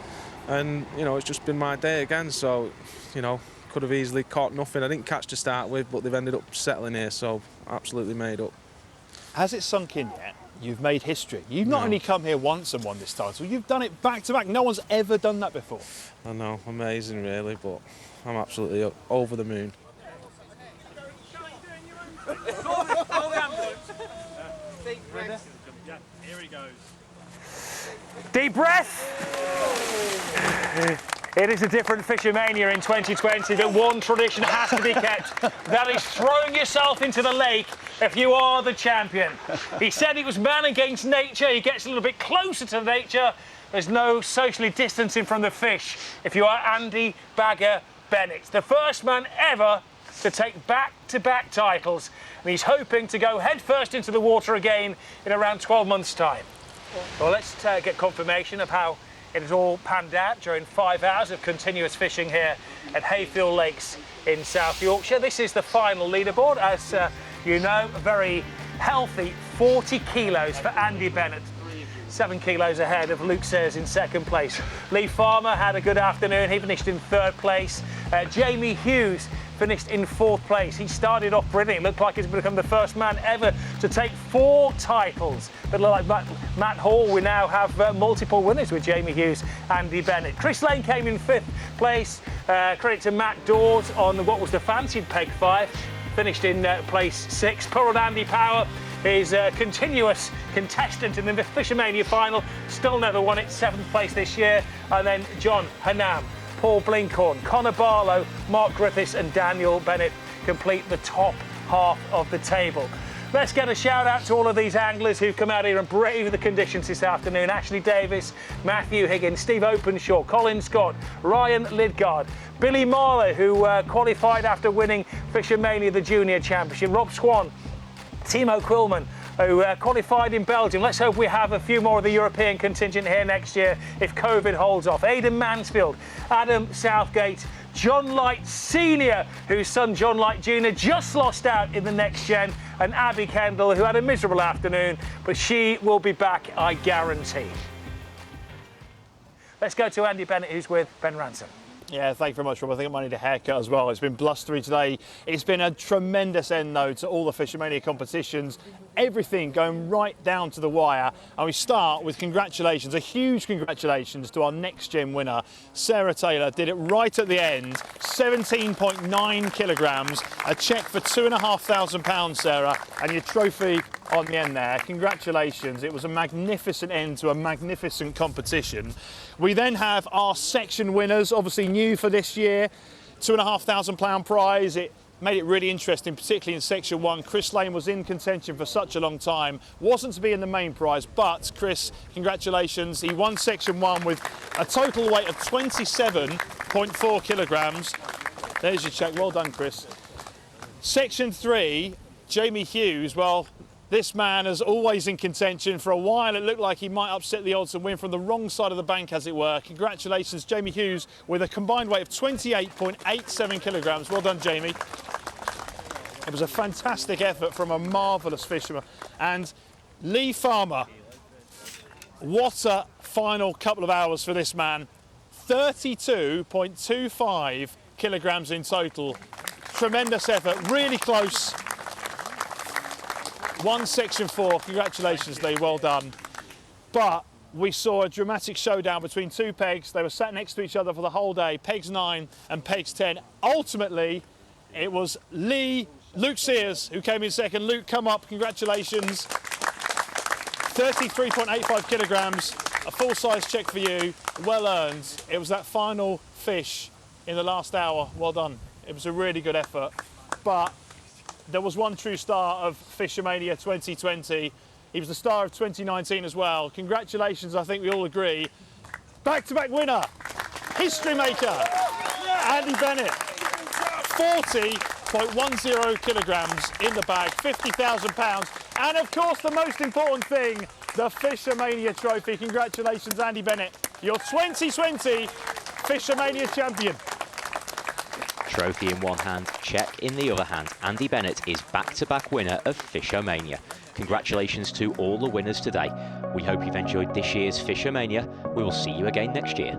And, it's just been my day again, so, could have easily caught nothing. I didn't catch to start with, but they've ended up settling here, so absolutely made up.
Has it sunk in yet? You've made history. You've not only come here once and won this title, you've done it back to back. No one's ever done that before.
I know, amazing really, but I'm absolutely over the moon.
Here he goes.
Deep breath. It is a different FishOMania in 2020, but one tradition has to be kept. That is throwing yourself into the lake if you are the champion. He said it was man against nature. He gets a little bit closer to nature. There's no socially distancing from the fish if you are Andy Bagger Bennett, the first man ever to take back-to-back titles, and he's hoping to go headfirst into the water again in around 12 months' time. Well, let's get confirmation of how it has all panned out during 5 hours of continuous fishing here at Hayfield Lakes in South Yorkshire. This is the final leaderboard. As you know, a very healthy 40 kilos for Andy Bennett. 7 kilos ahead of Luke Sears in second place. Lee Farmer had a good afternoon. He finished in third place. Jamie Hughes finished in fourth place. He started off brilliant. Looked like he's become the first man ever to take 4 titles. But like Matt Hall, we now have multiple winners with Jamie Hughes, Andy Bennett. Chris Lane came in 5th place. Credit to Matt Dawes on what was the fancied peg 5. Finished in place 6. Poor old Andy Power is a continuous contestant in the FishOMania final. Still never won it. 7th place this year. And then John Hanam, Paul Blinkhorn, Connor Barlow, Mark Griffiths and Daniel Bennett complete the top half of the table. Let's get a shout out to all of these anglers who've come out here and braved the conditions this afternoon. Ashley Davis, Matthew Higgins, Steve Openshaw, Colin Scott, Ryan Lidgard, Billy Marlow, who qualified after winning FishOMania, the Junior Championship, Rob Swan, Timo Quillman, who qualified in Belgium. Let's hope we have a few more of the European contingent here next year if COVID holds off. Aidan Mansfield, Adam Southgate, John Light Sr., whose son John Light Jr. just lost out in the next gen, and Abby Kendall, who had a miserable afternoon, but she will be back, I guarantee. Let's go to Andy Bennett, who's with Ben Ransom.
Yeah, thank you very much, Rob. I think I might need a haircut as well. It's been blustery today. It's been a tremendous end, though, to all the FishOMania competitions. Everything going right down to the wire. And we start with congratulations, a huge congratulations to our next gen winner. Sarah Taylor did it right at the end, 17.9 kilograms, a cheque for £2,500, Sarah, and your trophy on the end there. Congratulations. It was a magnificent end to a magnificent competition. We then have our section winners, obviously new for this year, £2,500 prize. It made it really interesting, particularly in section 1. Chris Lane was in contention for such a long time, wasn't to be in the main prize, but Chris, congratulations. He won section 1 with a total weight of 27.4 kilograms. There's your cheque. Well done, Chris. Section 3, Jamie Hughes. Well, this man is always in contention. For a while, it looked like he might upset the odds and win from the wrong side of the bank, as it were. Congratulations, Jamie Hughes, with a combined weight of 28.87 kilograms. Well done, Jamie. It was a fantastic effort from a marvellous fisherman. And Lee Farmer, what a final couple of hours for this man. 32.25 kilograms in total. Tremendous effort, really close. Won section 4, congratulations Lee, well done. But we saw a dramatic showdown between two pegs. They were sat next to each other for the whole day, pegs 9 and pegs 10. Ultimately, it was Luke Sears who came in second. Luke, come up, congratulations. 33.85 kilograms, a full-size cheque for you, well earned. It was that final fish in the last hour, well done. It was a really good effort. But there was one true star of FishOMania 2020. He was the star of 2019 as well. Congratulations, I think we all agree. Back-to-back winner, history maker, Andy Bennett. 40.10 kilograms in the bag, £50,000. And of course, the most important thing, the FishOMania trophy. Congratulations, Andy Bennett, your 2020 FishOMania champion.
Trophy in one hand, cheque in the other hand. Andy Bennett is back-to-back winner of FishOMania. Congratulations to all the winners today. We hope you've enjoyed this year's FishOMania. We will see you again next year.